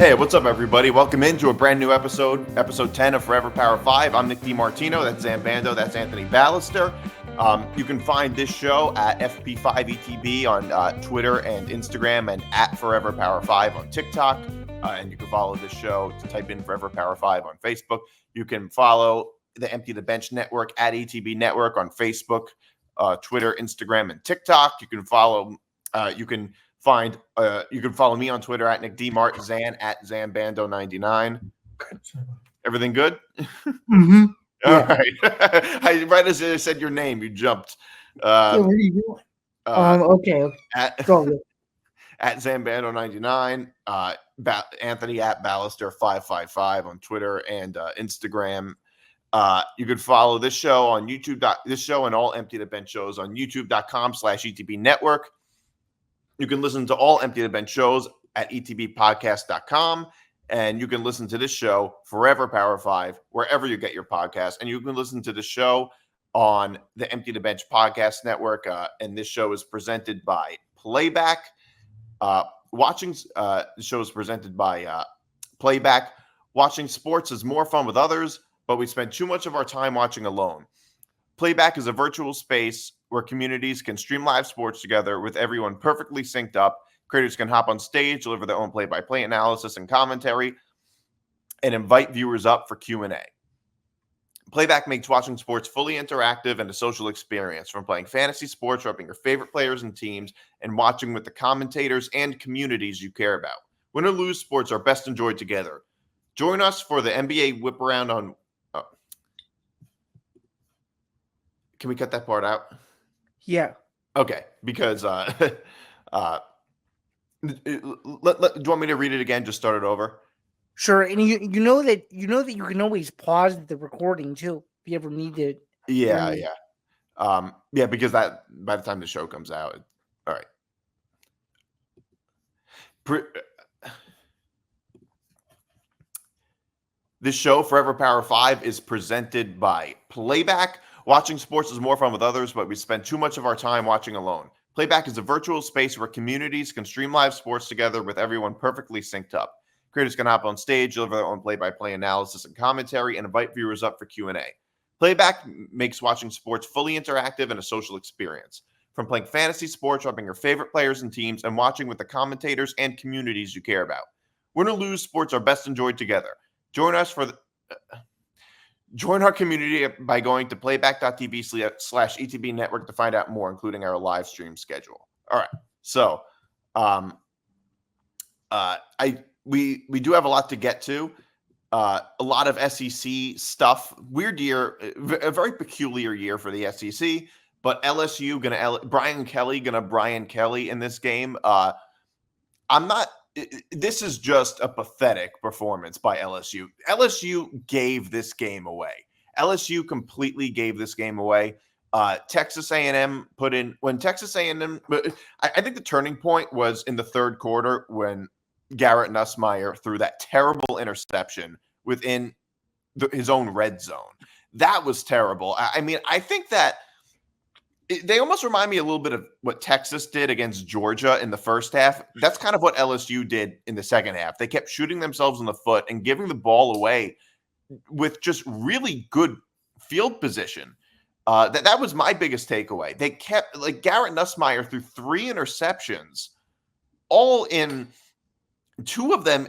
Hey, what's up, everybody? Welcome into a brand new episode 10 of Forever Power 5. I'm Nick DiMartino. That's Zain Bando. That's Anthony Balester. You can find this show at FP5 ETB on Twitter and Instagram, and at Forever Power 5 on TikTok. And you can follow this show to type in Forever Power 5 on Facebook. You can follow the Empty the Bench Network at ETB Network on Facebook, Twitter, Instagram, and TikTok. You can follow. You can follow me on Twitter at Nick DiMart, Zan at Zain Bando 99. Everything good? Mm-hmm. All right. Right as I said your name, you jumped. Yeah, what are you doing? Okay. At Zain Bando 99. Anthony at Balester 555 on Twitter and Instagram. You can follow this show on YouTube. This show and all Empty the Bench shows on YouTube.com/ETB Network. You can listen to all Empty the Bench shows at etbpodcast.com. And you can listen to this show, Forever Power 5, wherever you get your podcast. And you can listen to the show on the Empty the Bench Podcast Network. And this show is presented by Playback. The show is presented by Playback. Watching sports is more fun with others, but we spend too much of our time watching alone. Playback is a virtual space where communities can stream live sports together with everyone perfectly synced up. Creators can hop on stage, deliver their own play-by-play analysis and commentary, and invite viewers up for Q&A. Playback makes watching sports fully interactive and a social experience, from playing fantasy sports, repping your favorite players and teams, and watching with the commentators and communities you care about. Win or lose, sports are best enjoyed together. Join us for the NBA Whip Around on... Can we cut that part out? Yeah. Okay, because... do you want me to read it again? Just start it over. Sure, and you know that you can always pause the recording too if you ever need to. Yeah. Because that by the time the show comes out, all right. This show, Forever Power 5, is presented by Playback. Watching sports is more fun with others, but we spend too much of our time watching alone. Playback is a virtual space where communities can stream live sports together with everyone perfectly synced up. Creators can hop on stage, deliver their own play-by-play analysis and commentary, and invite viewers up for Q&A. Playback makes watching sports fully interactive and a social experience. From playing fantasy sports, repping your favorite players and teams, and watching with the commentators and communities you care about. Win or lose, sports are best enjoyed together. Join our community by going to playback.tv/ETB Network to find out more, including our live stream schedule. All right. So we do have a lot to get to. A lot of SEC stuff. Weird year, a very peculiar year for the SEC. But LSU Brian Kelly in this game. This is just a pathetic performance by LSU. LSU gave this game away. LSU completely gave this game away. Texas A&M I think the turning point was in the third quarter when Garrett Nussmeier threw that terrible interception within his own red zone. That was terrible. I think that they almost remind me a little bit of what Texas did against Georgia in the first half. That's kind of what LSU did in the second half. They kept shooting themselves in the foot and giving the ball away with just really good field position. That was my biggest takeaway. They kept, Garrett Nussmeier threw 3 interceptions, all in, 2 of them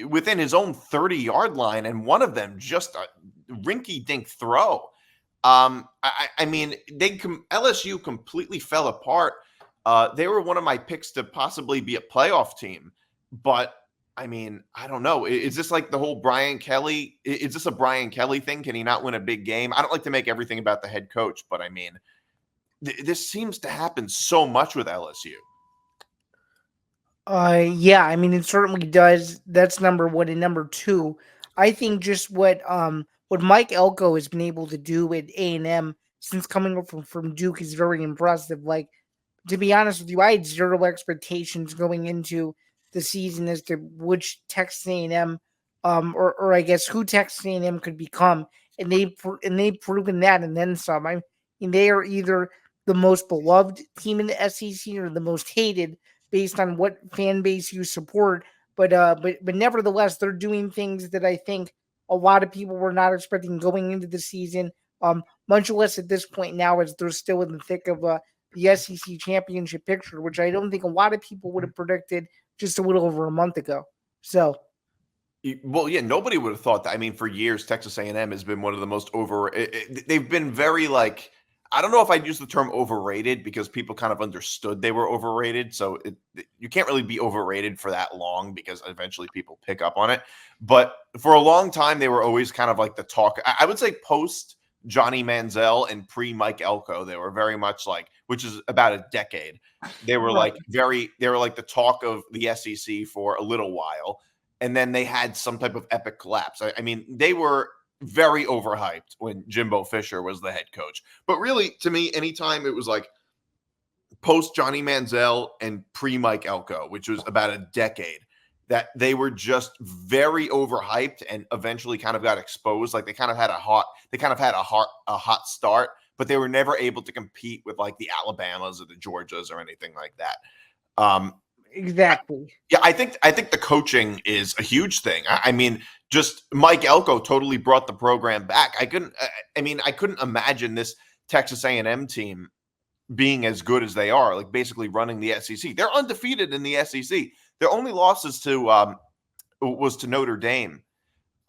within his own 30-yard line, and one of them just a rinky-dink throw. LSU completely fell apart. They were one of my picks to possibly be a playoff team, but I don't know. Is this like the whole Brian Kelly? Is this a Brian Kelly thing? Can he not win a big game? I don't like to make everything about the head coach, but this seems to happen so much with LSU. It certainly does. That's number one. And number two, I think just what Mike Elko has been able to do at A&M since coming over from Duke is very impressive. To be honest with you, I had zero expectations going into the season as to which Texas A&M, or I guess who Texas A&M could become, and they've proven that and then some. They are either the most beloved team in the SEC or the most hated based on what fan base you support. but nevertheless, they're doing things that I think a lot of people were not expecting going into the season. Much less at this point now, as they're still in the thick of the SEC championship picture, which I don't think a lot of people would have predicted just a little over a month ago. So, Well, yeah, nobody would have thought that. I mean, for years, Texas A&M has been one of the most they've been very like, I don't know if I'd use the term overrated because people kind of understood they were overrated. So you can't really be overrated for that long because eventually people pick up on it. But for a long time, they were always kind of like the talk. I would say post Johnny Manziel and pre Mike Elko, they were very much like, which is about a decade. They were right. they were like the talk of the SEC for a little while, and then they had some type of epic collapse. I mean, they were very overhyped when Jimbo Fisher was the head coach. But really, to me, anytime it was like post Johnny Manziel and pre Mike Elko, which was about a decade, that they were just very overhyped and eventually kind of got exposed. Like they kind of had a hot start, but they were never able to compete with like the Alabamas or the Georgias or anything like that. Exactly. Yeah, I think the coaching is a huge thing. I mean, just Mike Elko totally brought the program back. I couldn't imagine this Texas A&M team being as good as they are, like basically running the SEC. They're undefeated in the SEC. Their only losses to was to Notre Dame.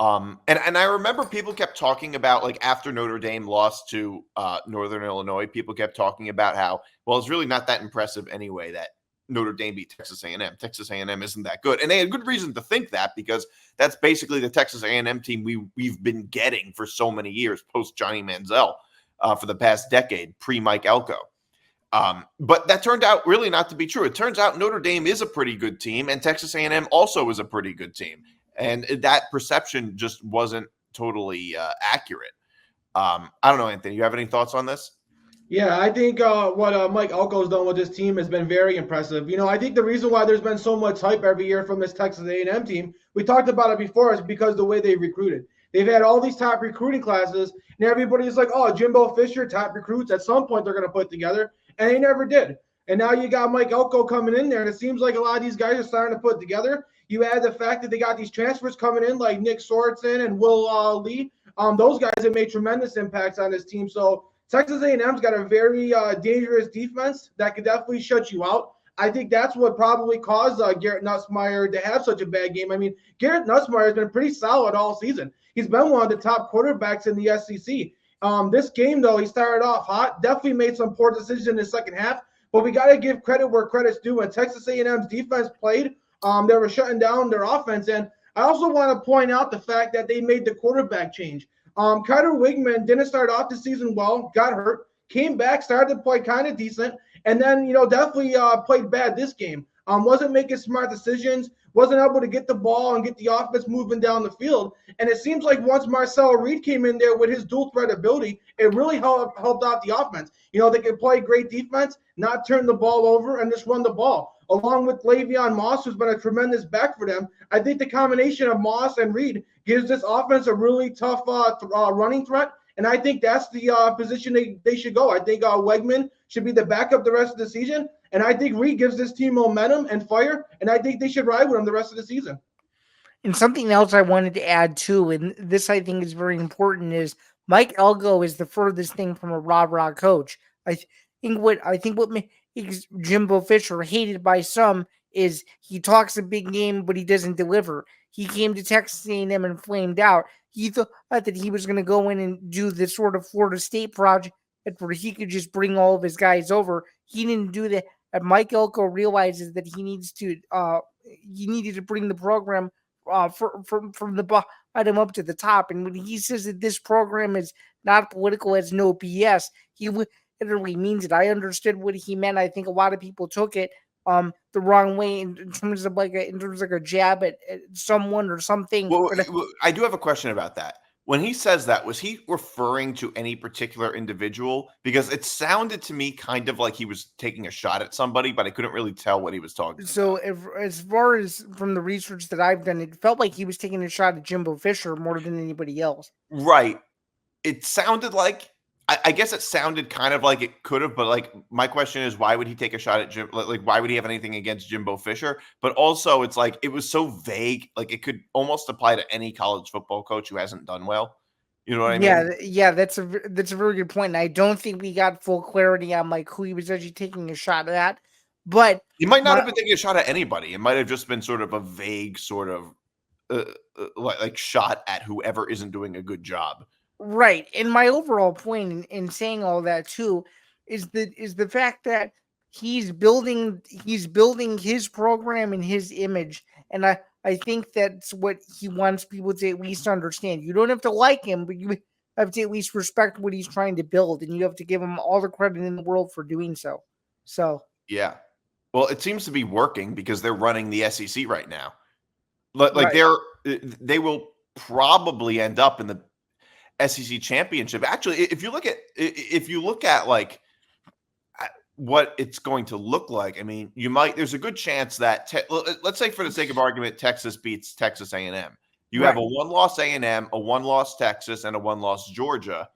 And I remember people kept talking about, like, after Notre Dame lost to Northern Illinois, people kept talking about how, well, it's really not that impressive anyway that Notre Dame beat Texas A&M. Texas A&M isn't that good. And they had good reason to think that because that's basically the Texas A&M team we've been getting for so many years post Johnny Manziel for the past decade, pre-Mike Elko. But that turned out really not to be true. It turns out Notre Dame is a pretty good team, and Texas A&M also is a pretty good team. And that perception just wasn't totally accurate. I don't know, Anthony. You have any thoughts on this? Yeah, I think what Mike Elko's done with this team has been very impressive. I think the reason why there's been so much hype every year from this Texas A&M team, we talked about it before, is because the way they recruited. They've had all these top recruiting classes, and everybody's like, oh, Jimbo Fisher, top recruits. At some point, they're going to put together, and they never did. And now you got Mike Elko coming in there, and it seems like a lot of these guys are starting to put together. You add the fact that they got these transfers coming in, like Nick Sorensen and Will Lee. Those guys have made tremendous impacts on this team. So Texas A&M's got a very dangerous defense that could definitely shut you out. I think that's what probably caused Garrett Nussmeier to have such a bad game. I mean, Garrett Nussmeier has been pretty solid all season. He's been one of the top quarterbacks in the SEC. This game, though, he started off hot, definitely made some poor decisions in the second half, but we got to give credit where credit's due. When Texas A&M's defense played, they were shutting down their offense. And I also want to point out the fact that they made the quarterback change. Carter Wigman didn't start off the season well, got hurt, came back, started to play kind of decent, and then, definitely played bad this game. Wasn't making smart decisions, wasn't able to get the ball and get the offense moving down the field. And it seems like once Marcel Reed came in there with his dual threat ability, it really helped out the offense. They could play great defense, not turn the ball over, and just run the ball. Along with Le'Veon Moss, who's been a tremendous back for them, I think the combination of Moss and Reed gives this offense a really tough running threat, and I think that's the position they should go. I think Wegman should be the backup the rest of the season, and I think Reed gives this team momentum and fire, and I think they should ride with him the rest of the season. And something else I wanted to add too, and this I think is very important, is Mike Elko is the furthest thing from a rah-rah coach. I think what makes Jimbo Fisher hated by some is he talks a big game, but he doesn't deliver. He came to Texas A&M and flamed out. He thought that he was going to go in and do this sort of Florida State project where he could just bring all of his guys over. He didn't do that. And Mike Elko realizes that he needed to bring the program from the bottom up to the top. And when he says that this program is not political, has no BS, he literally means it. I understood what he meant. I think a lot of people took it the wrong way in terms of like a jab at someone or something. Well, I do have a question about that. When he says that, was he referring to any particular individual? Because it sounded to me kind of like he was taking a shot at somebody, but I couldn't really tell what he was talking So about. as far as from the research that I've done, it felt like he was taking a shot at Jimbo Fisher more than anybody else. Right. It sounded like I guess it sounded kind of like it could have, but like my question is, why would he take a shot at Jim? Like, why would he have anything against Jimbo Fisher? But also, it's like it was so vague. Like, it could almost apply to any college football coach who hasn't done well. You know what I mean? Yeah, that's a very good point. And I don't think we got full clarity on like who he was actually taking a shot at. But He might not have been taking a shot at anybody. It might have just been sort of a vague sort of like shot at whoever isn't doing a good job. right. And my overall point in saying all that too is the fact that he's building his program and his image. And I think that's what he wants people to at least understand. You don't have to like him, but you have to at least respect what he's trying to build, and you have to give him all the credit in the world for doing so. So Yeah. Well, it seems to be working because they're running the SEC right now. Like right. they will probably end up in the SEC championship. Actually, if you look at like what it's going to look like, I mean, there's a good chance that let's say for the sake of argument, Texas beats Texas A&M. You have a Right. one-loss A&M, a one-loss Texas, and a one-loss Georgia.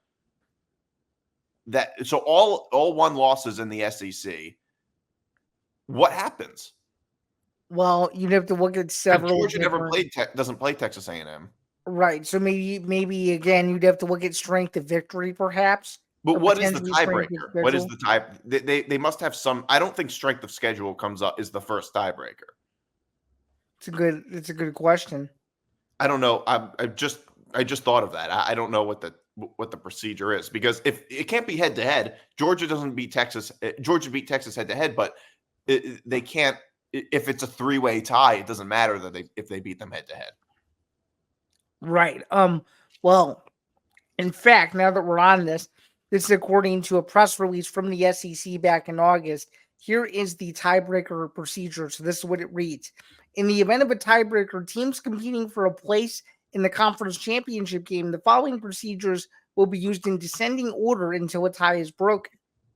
So all one losses in the SEC. What happens? Well, you'd have to look at But several Georgia never different. doesn't play Texas A&M. Right. So maybe again, you'd have to look at strength of victory, perhaps, But or what is the potentially strength of tiebreaker? What is schedule. the tie? They must have some. I don't think strength of schedule comes up is the first tiebreaker. It's a good question. I don't know. I just thought of that. I don't know what the procedure is, because if it can't be head to head, Georgia doesn't beat Texas. Georgia beat Texas head to head, but they can't. If it's a three-way tie, it doesn't matter if they beat them head to head. Right. Well, in fact, now that we're on this is according to a press release from the SEC back in August. Here is the tiebreaker procedure. So this is what it reads. In the event of a tiebreaker, teams competing for a place in the conference championship game, the following procedures will be used in descending order until a tie is broken.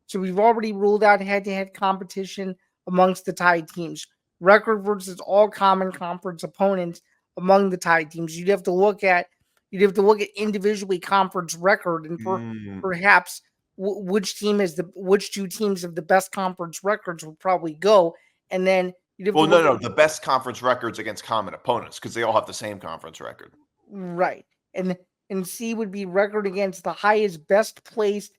So we've already ruled out head-to-head competition amongst the tied teams. Record versus all common conference opponents among the tied teams. You'd have to look at individually conference record and perhaps which two teams of the best conference records will probably go, and then you'd have to Well, look no, the best conference records against common opponents, because they all have the same conference record. right, and C would be record against the highest best placed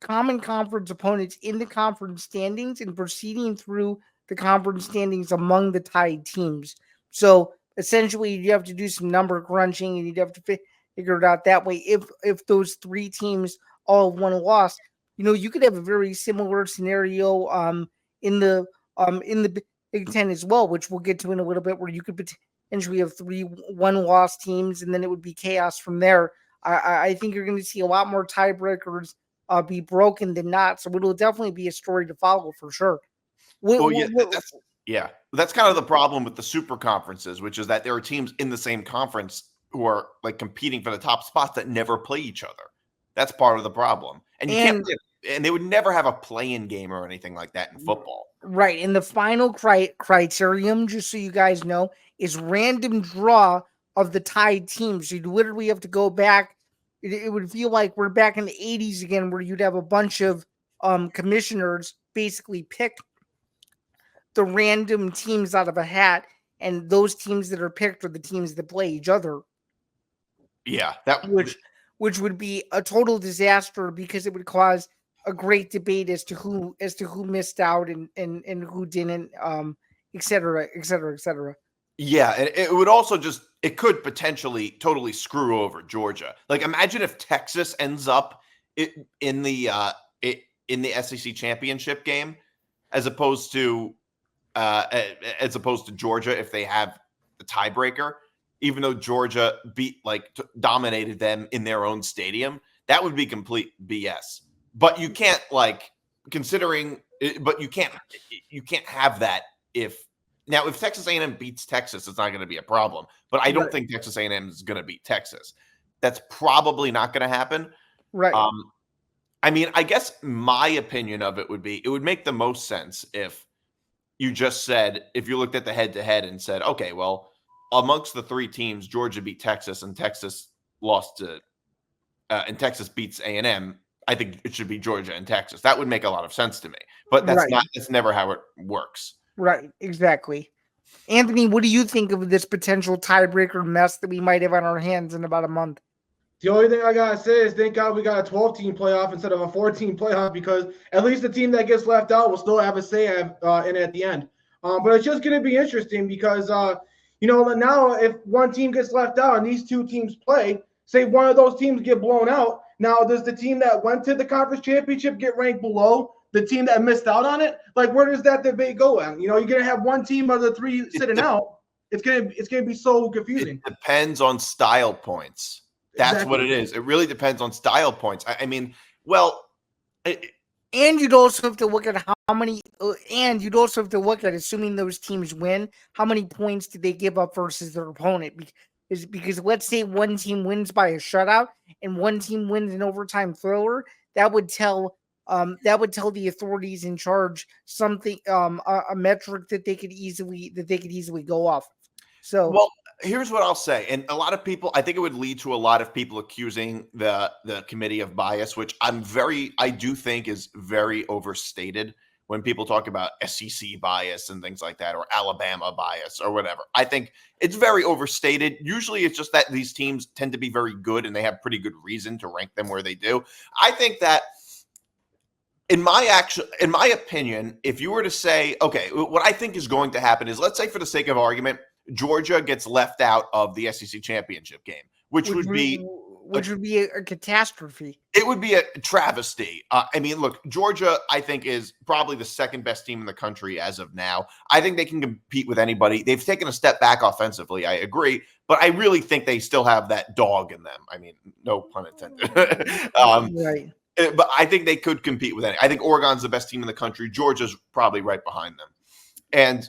common conference opponents in the conference standings and proceeding through the conference standings among the tied teams. So essentially, you have to do some number crunching, and you'd have to figure it out that way. If those three teams all have one loss, you could have a very similar scenario in the Big Ten as well, which we'll get to in a little bit, where you could potentially have three one-loss teams, and then it would be chaos from there. I think you're going to see a lot more tiebreakers be broken than not, so it'll definitely be a story to follow for sure. Well, that's kind of the problem with the super conferences, which is that there are teams in the same conference who are like competing for the top spots that never play each other. That's part of the problem, and you can't. And they would never have a play-in game or anything like that in football. Right, and the final criterion, just so you guys know, is random draw of the tied teams. You literally have to go back. It would feel like we're back in the 80s again, where you'd have a bunch of commissioners basically pick the random teams out of a hat, and those teams that are picked are the teams that play each other. Yeah, which would be a total disaster, because it would cause a great debate as to who missed out and who didn't, et cetera, et cetera, et cetera. Yeah, and it would also it could potentially totally screw over Georgia. Like, imagine if Texas ends up in the SEC championship game, as opposed to Georgia, if they have the tiebreaker, even though Georgia dominated them in their own stadium. That would be complete BS. But you can't you can't have that if Texas A&M beats Texas, it's not going to be a problem. But I don't think Texas A&M is going to beat Texas. That's probably not going to happen. Right. I mean, I guess my opinion of it would make the most sense if you just said, if you looked at the head-to-head and said, okay, well, amongst the three teams, Georgia beat Texas and Texas lost to and Texas beats A&M. I think it should be Georgia and Texas. That would make a lot of sense to me. But that's Right. that's never how it works. Right, exactly. Anthony, what do you think of this potential tiebreaker mess that we might have on our hands in about a month? The only thing I gotta say is thank God we got a 12-team playoff instead of a 14 playoff, because at least the team that gets left out will still have a say in it at the end. But it's just gonna be interesting because now if one team gets left out and these two teams play, say one of those teams get blown out. Now does the team that went to the conference championship get ranked below the team that missed out on it? Like, where does that debate go at? You're gonna have one team of the three sitting out. It's gonna be so confusing. It depends on style points. That's Exactly. what it is. It really depends on style points. And you'd also have to look at how many, and you'd also have to look at, assuming those teams win, how many points did they give up versus their opponent? Because let's say one team wins by a shutout and one team wins an overtime thriller, that would tell the authorities in charge something, a metric that they could easily go off. So, well, here's what I'll say. And a lot of people, I think it would lead to a lot of people accusing the committee of bias, which I do think is very overstated when people talk about SEC bias and things like that, or Alabama bias or whatever. I think it's very overstated. Usually it's just that these teams tend to be very good and they have pretty good reason to rank them where they do. I think that in my opinion, if you were to say, okay, what I think is going to happen is, let's say for the sake of argument, Georgia gets left out of the SEC championship game, which would be a catastrophe. It would be a travesty. Look, Georgia, I think, is probably the second best team in the country as of now. I think they can compete with anybody. They've taken a step back offensively, I agree, but I really think they still have that dog in them. I mean, no pun intended. Right. But I think they could compete with any. I think Oregon's the best team in the country. Georgia's probably right behind them. And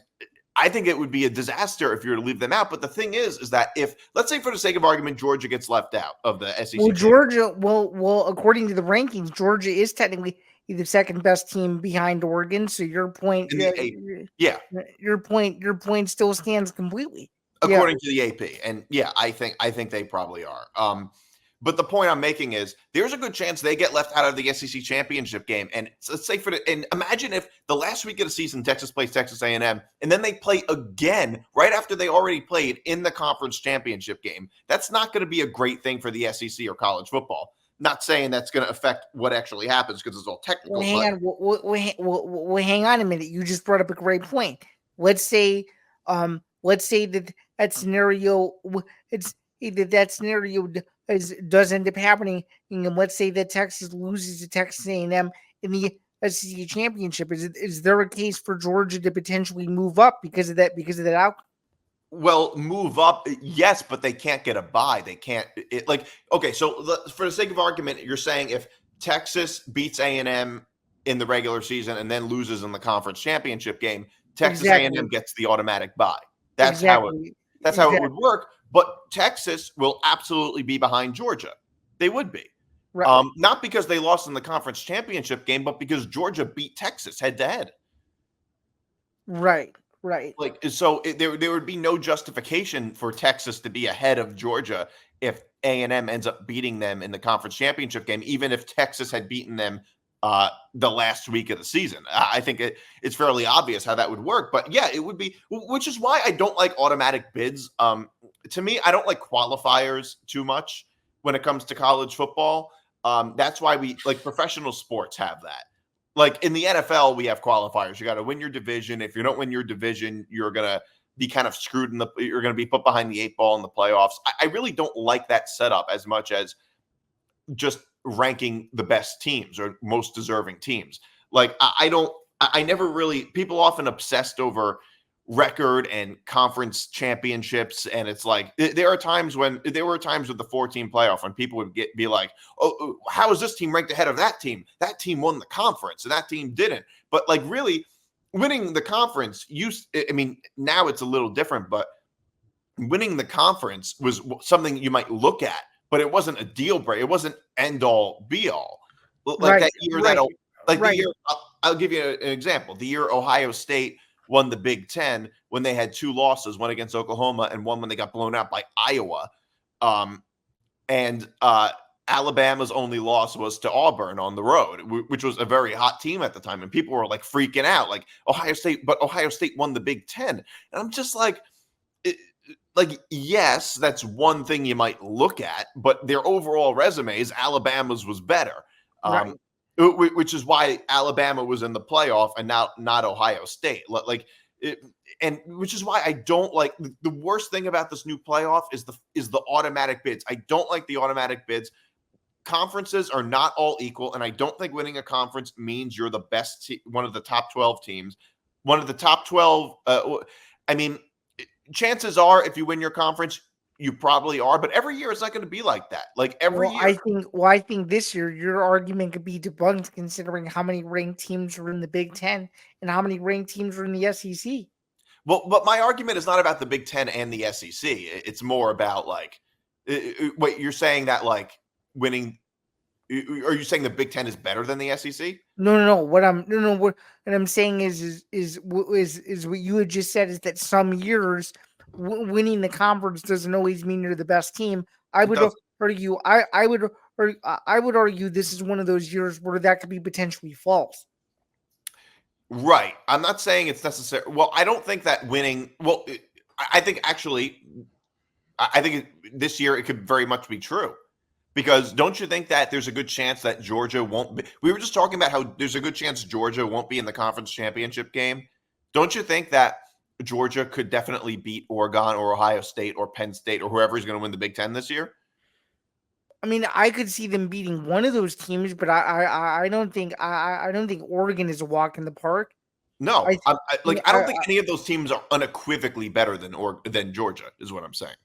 I think it would be a disaster if you were to leave them out. But the thing is that if, let's say for the sake of argument, Georgia gets left out of the SEC. Well, according to the rankings, Georgia is technically the second best team behind Oregon. So your point, your point still stands completely. According to the AP. And I think they probably are. But the point I'm making is there's a good chance they get left out of the SEC championship game. And let's say and imagine if the last week of the season, Texas plays Texas A&M, and then they play again right after they already played in the conference championship game. That's not going to be a great thing for the SEC or college football. Not saying that's going to affect what actually happens because it's all technical. Well, hang on a minute. You just brought up a great point. Let's say that scenario does end up happening, and let's say that Texas loses to Texas A&M in the SEC championship. Is there a case for Georgia to potentially move up because of that outcome? Well, move up, yes, but they can't get a bye. They can't. So for the sake of argument, you're saying if Texas beats A&M in the regular season and then loses in the conference championship game, Texas A&M gets the automatic bye. That's how it would work. But Texas will absolutely be behind Georgia. They would be. Right. Not because they lost in the conference championship game, but because Georgia beat Texas head to head. Right. There would be no justification for Texas to be ahead of Georgia if A&M ends up beating them in the conference championship game, even if Texas had beaten them the last week of the season. I think it's fairly obvious how that would work. But it would be, which is why I don't like automatic bids. To me, I don't like qualifiers too much when it comes to college football. That's why professional sports have that. Like in the NFL, we have qualifiers. You got to win your division. If you don't win your division, you're going to be kind of screwed you're going to be put behind the 8 ball in the playoffs. I really don't like that setup as much as just ranking the best teams or most deserving teams. People often obsessed over record and conference championships. And it's like, there were times with the 4-team playoff when people would be like, oh, how is this team ranked ahead of that team? That team won the conference and that team didn't. But really winning the conference now it's a little different, but winning the conference was something you might look at, but it wasn't a deal breaker. It wasn't end all be all. The year, I'll give you an example. The year Ohio State won the Big Ten when they had 2 losses, one against Oklahoma and one when they got blown out by Iowa. At Alabama's only loss was to Auburn on the road, which was a very hot team at the time. And people were like freaking out, like Ohio State won the Big Ten. And I'm just like, yes, that's one thing you might look at, but their overall resumes, Alabama's was better. Right. Which is why Alabama was in the playoff and not Ohio State. And which is why I don't like the worst thing about this new playoff is the automatic bids. I don't like the automatic bids. Conferences are not all equal, and I don't think winning a conference means you're the best, one of the top 12 teams, one of the top 12. I mean, chances are, if you win your conference, you probably are, but every year it's not going to be like that. Like every year, I think this year your argument could be debunked considering how many ranked teams are in the Big Ten and how many ranked teams are in the SEC. Well, but my argument is not about the Big Ten and the SEC. It's more about like, wait, you're saying that like winning. Are you saying the Big Ten is better than the SEC? No. What I'm saying is what you had just said is that some years winning the conference doesn't always mean you're the best team. I would argue. I would argue this is one of those years where that could be potentially false. Right. I'm not saying it's necessary. Well, I don't think that winning. Well, I think actually, I think this year it could very much be true. Because don't you think that there's a good chance that Georgia won't be? We were just talking about how there's a good chance Georgia won't be in the conference championship game. Don't you think that Georgia could definitely beat Oregon or Ohio State or Penn State or whoever is going to win the Big Ten this year? I mean, I could see them beating one of those teams, but I don't think Oregon is a walk in the park. No, I don't think any of those teams are unequivocally better than Georgia, is what I'm saying.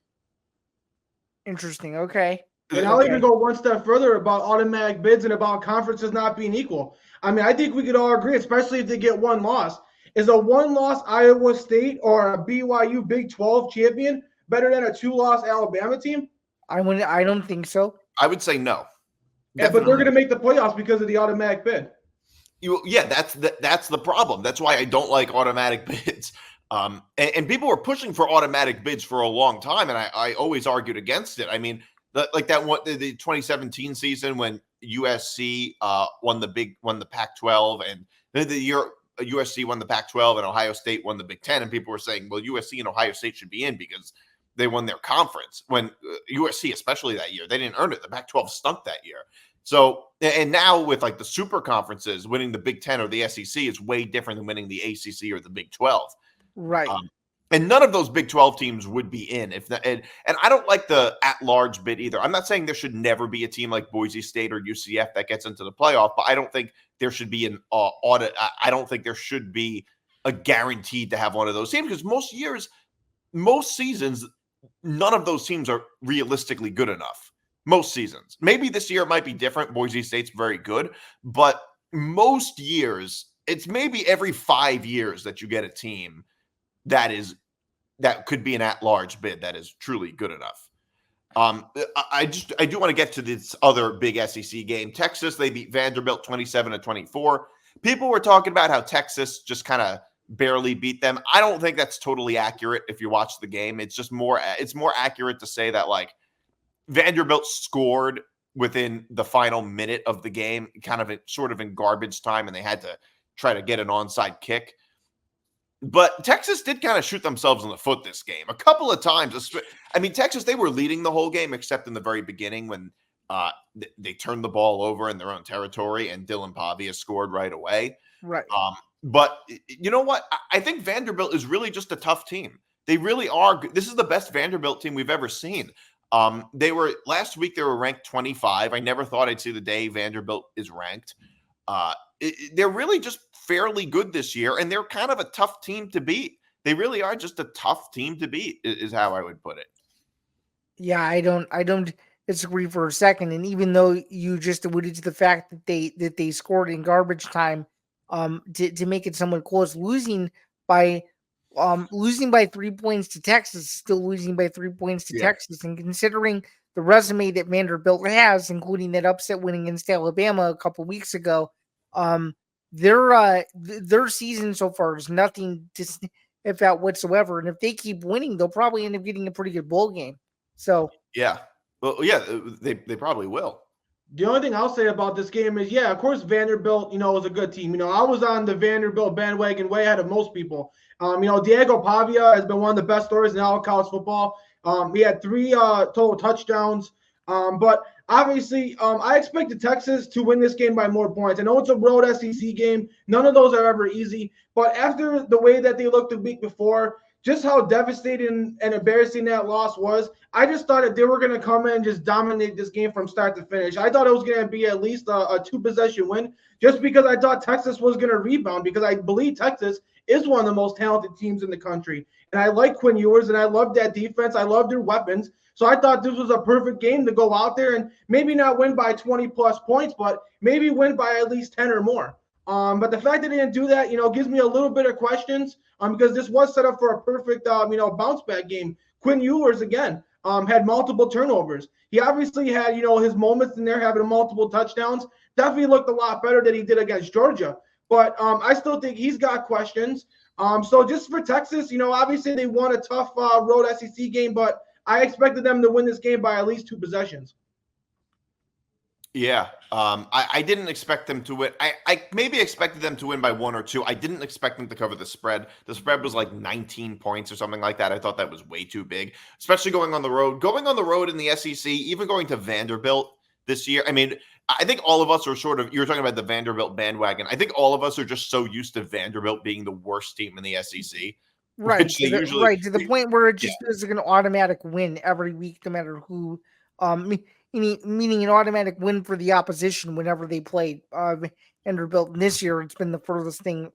Interesting. Okay. And I'll even go one step further about automatic bids and about conferences not being equal. I mean, I think we could all agree, especially if they get one loss. Is a one-loss Iowa State or a BYU Big 12 champion better than a two-loss Alabama team? I don't think so. I would say no. Yeah, but they're going to make the playoffs because of the automatic bid. That's the problem. That's why I don't like automatic bids. And people were pushing for automatic bids for a long time, and I always argued against it. I mean, like that one, the 2017 season when USC won the Pac-12, and the year USC won the Pac-12 and Ohio State won the Big Ten, and people were saying, well, USC and Ohio State should be in because they won their conference. When USC, especially that year, they didn't earn it. The Pac-12 stunk that year. So, and now with like the super conferences, winning the Big Ten or the SEC is way different than winning the ACC or the Big 12. Right. And none of those Big 12 teams would be in and I don't like the at-large bid either. I'm not saying there should never be a team like Boise State or UCF that gets into the playoff, but I don't think there should be an audit. I don't think there should be a guaranteed to have one of those teams because most seasons, none of those teams are realistically good enough. Most seasons. Maybe this year it might be different. Boise State's very good, but most years, it's maybe every 5 years that you get a team that could be an at-large bid that is truly good enough. I do want to get to this other big SEC game. Texas, they beat Vanderbilt 27-24. People were talking about how Texas just kind of barely beat them. I don't think that's totally accurate if you watch the game. It's more accurate to say that like Vanderbilt scored within the final minute of the game, sort of in garbage time, and they had to try to get an onside kick. But Texas did kind of shoot themselves in the foot this game a couple of times. I mean, Texas, they were leading the whole game except in the very beginning when they turned the ball over in their own territory and Dylan Pavia scored right away. Right. But you know what? I think Vanderbilt is really just a tough team. They really are. This is the best Vanderbilt team we've ever seen. Last week they were ranked 25. I never thought I'd see the day Vanderbilt is ranked. They're really just fairly good this year, and they're kind of a tough team to beat. They really are just a tough team to beat, is how I would put it. Yeah, I don't disagree for a second. And even though you just alluded to the fact that they scored in garbage time, to make it somewhat close, losing by 3 points to Texas, still losing by 3 points to Texas, and considering the resume that Vanderbilt has, including that upset win against Alabama a couple weeks ago, their season so far is nothing to sniff at whatsoever. And if they keep winning, they'll probably end up getting a pretty good bowl game. So yeah, well, yeah, they probably will. The only thing I'll say about this game is, yeah, of course, Vanderbilt, is a good team. I was on the Vanderbilt bandwagon way ahead of most people. Diego Pavia has been one of the best stories in all of college football. He had 3 total touchdowns. But obviously, I expected Texas to win this game by more points. I know it's a road SEC game. None of those are ever easy. But after the way that they looked the week before, just how devastating and embarrassing that loss was, I just thought that they were going to come in and just dominate this game from start to finish. I thought it was going to be at least a 2-possession win, just because I thought Texas was going to rebound, because I believe Texas is one of the most talented teams in the country. And I like Quinn Ewers, and I love that defense. I love their weapons. So I thought this was a perfect game to go out there and maybe not win by 20-plus points, but maybe win by at least 10 or more. But the fact that they didn't do that, gives me a little bit of questions, because this was set up for a perfect, bounce back game. Quinn Ewers, again, had multiple turnovers. He obviously had, his moments in there having multiple touchdowns. Definitely looked a lot better than he did against Georgia. But I still think he's got questions. So just for Texas, obviously they won a tough road SEC game, but I expected them to win this game by at least 2 possessions. Yeah. I didn't expect them to win. I maybe expected them to win by 1 or 2. I didn't expect them to cover the spread. The spread was like 19 points or something like that. I thought that was way too big, especially going on the road. Going on the road in the SEC, even going to Vanderbilt this year. I mean, I think all of us are you were talking about the Vanderbilt bandwagon. I think all of us are just so used to Vanderbilt being the worst team in the SEC. Right. To the point where it just is an automatic win every week, no matter who. Meaning an automatic win for the opposition whenever they played Vanderbilt. And this year, it's been the furthest thing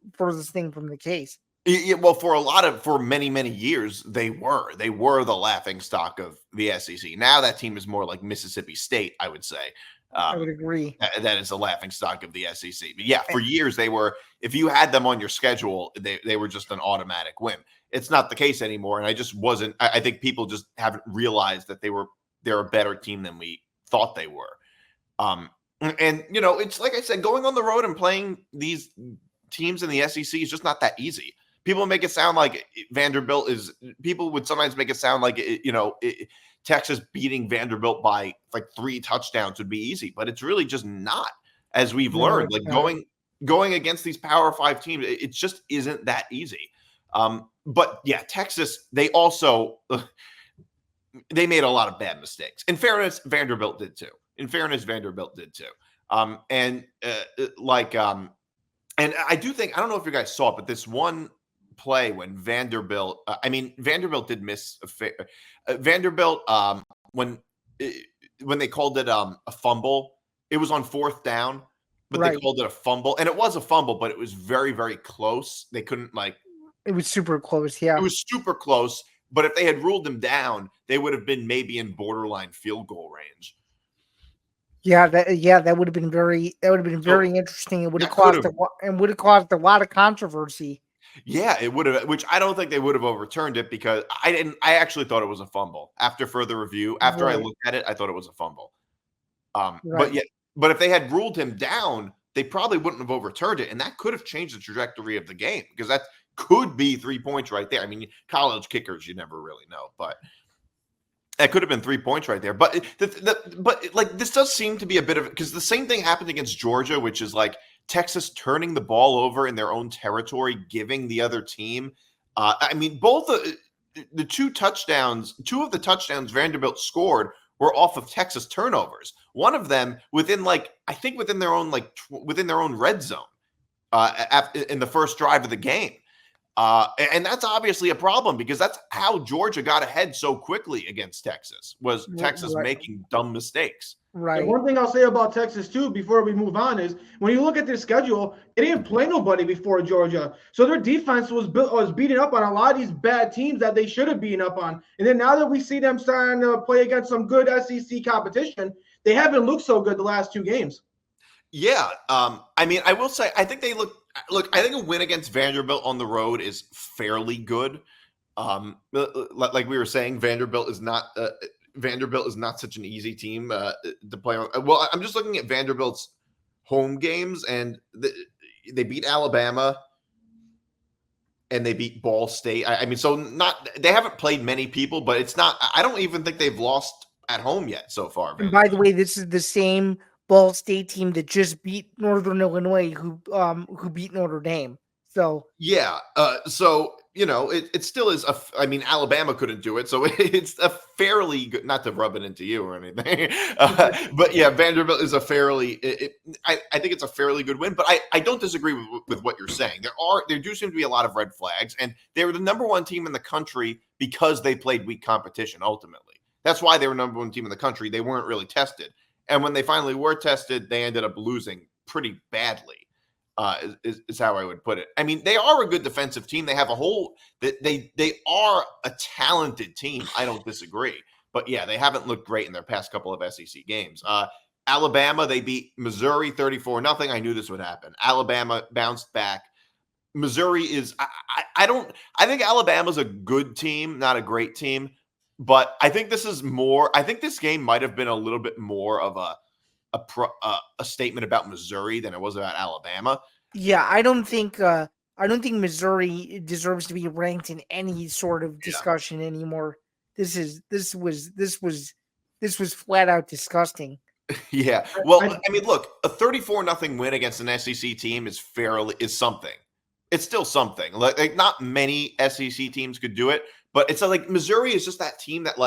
from the case. Yeah, well, for many years, they were the laughing stock of the SEC. Now that team is more like Mississippi State, I would say. I would agree. That is the laughing stock of the SEC. But yeah, for years they were. If you had them on your schedule, they were just an automatic win. It's not the case anymore, and I just wasn't. I think people just haven't realized that they're a better team than we thought they were. And it's like I said, going on the road and playing these teams in the SEC is just not that easy. People make it sound like Vanderbilt is. People would sometimes make it sound like Texas beating Vanderbilt by like 3 touchdowns would be easy, but it's really just not. As we've learned, like going against these Power 5 teams, it just isn't that easy. But yeah, Texas, they made a lot of bad mistakes. In fairness, Vanderbilt did too. And I do think, I don't know if you guys saw it, but this one play when Vanderbilt did miss Vanderbilt when they called it a fumble. It was on 4th down, but they called it a fumble, and it was a fumble, but it was very, very close. They couldn't it was super close. Yeah, it was super close. But if they had ruled them down, they would have been maybe in borderline field goal range. Yeah, that would have been very interesting. It would have caused a lot of controversy. Yeah, it would have, which I don't think they would have overturned it, because I actually thought it was a fumble. After further review, after I looked at it, I thought it was a fumble. But if they had ruled him down, they probably wouldn't have overturned it, and that could have changed the trajectory of the game, because that could be 3 points right there. I mean, college kickers, you never really know, but that could have been 3 points right there. But this does seem to be a bit of, because the same thing happened against Georgia, which is like Texas turning the ball over in their own territory, giving the other team. I mean, both the 2 of the touchdowns Vanderbilt scored were off of Texas turnovers. One of them within their own red zone in the first drive of the game. And that's obviously a problem, because that's how Georgia got ahead so quickly against Texas, was Texas making dumb mistakes. Right. And one thing I'll say about Texas too, before we move on, is when you look at their schedule, they didn't play nobody before Georgia, so their defense was beating up on a lot of these bad teams that they should have beaten up on. And then now that we see them starting to play against some good SEC competition, they haven't looked so good the last 2 games. Yeah. I mean, I will say, I think they look, I think a win against Vanderbilt on the road is fairly good. Like we were saying, Vanderbilt is not such an easy team to play on. Well, I'm just looking at Vanderbilt's home games, and they beat Alabama and they beat Ball State. I mean, so they haven't played many people, but it's not. I don't even think they've lost at home yet so far. And by the way, this is the same Ball State team that just beat Northern Illinois, who beat Notre Dame. So yeah, so it still is I mean, Alabama couldn't do it, so it's a fairly good. Not to rub it into you or anything, but yeah, Vanderbilt is a fairly. I think it's a fairly good win, but I don't disagree with what you're saying. There do seem to be a lot of red flags, and they were the number one team in the country because they played weak competition. Ultimately, that's why they were number one team in the country. They weren't really tested, and when they finally were tested, they ended up losing pretty badly. Is how I would put it. I mean, they are a good defensive team. They have a whole they are a talented team. I don't disagree, but yeah, they haven't looked great in their past couple of SEC games. Alabama, they beat Missouri 34-0. I knew this would happen. Alabama bounced back. Missouri is I think Alabama's a good team, not a great team, but I think this is more. I think this game might have been a little bit more of a statement about Missouri than it was about Alabama. Yeah, I don't think Missouri deserves to be ranked in any sort of discussion anymore. This was flat out disgusting. Yeah. Well, I mean, look, a 34-0 win against an SEC team is something. It's still something. Like not many SEC teams could do it, but it's like Missouri is just that team that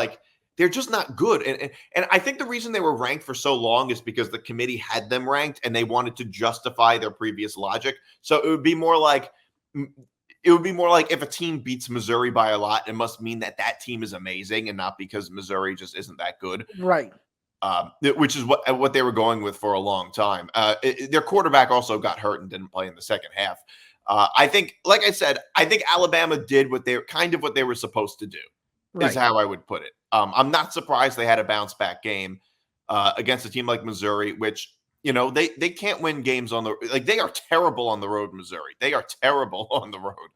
they're just not good. And I think the reason they were ranked for so long is because the committee had them ranked and they wanted to justify their previous logic. So it would be more like if a team beats Missouri by a lot, it must mean that team is amazing and not because Missouri just isn't that good. Right. Which is what they were going with for a long time. Their quarterback also got hurt and didn't play in the second half. I think, like I said, I think Alabama did what they were supposed to do. Right. Is how I would put it. I'm not surprised they had a bounce back game against a team like Missouri, which they can't win games on the they are terrible on the road. Missouri, they are terrible on the road.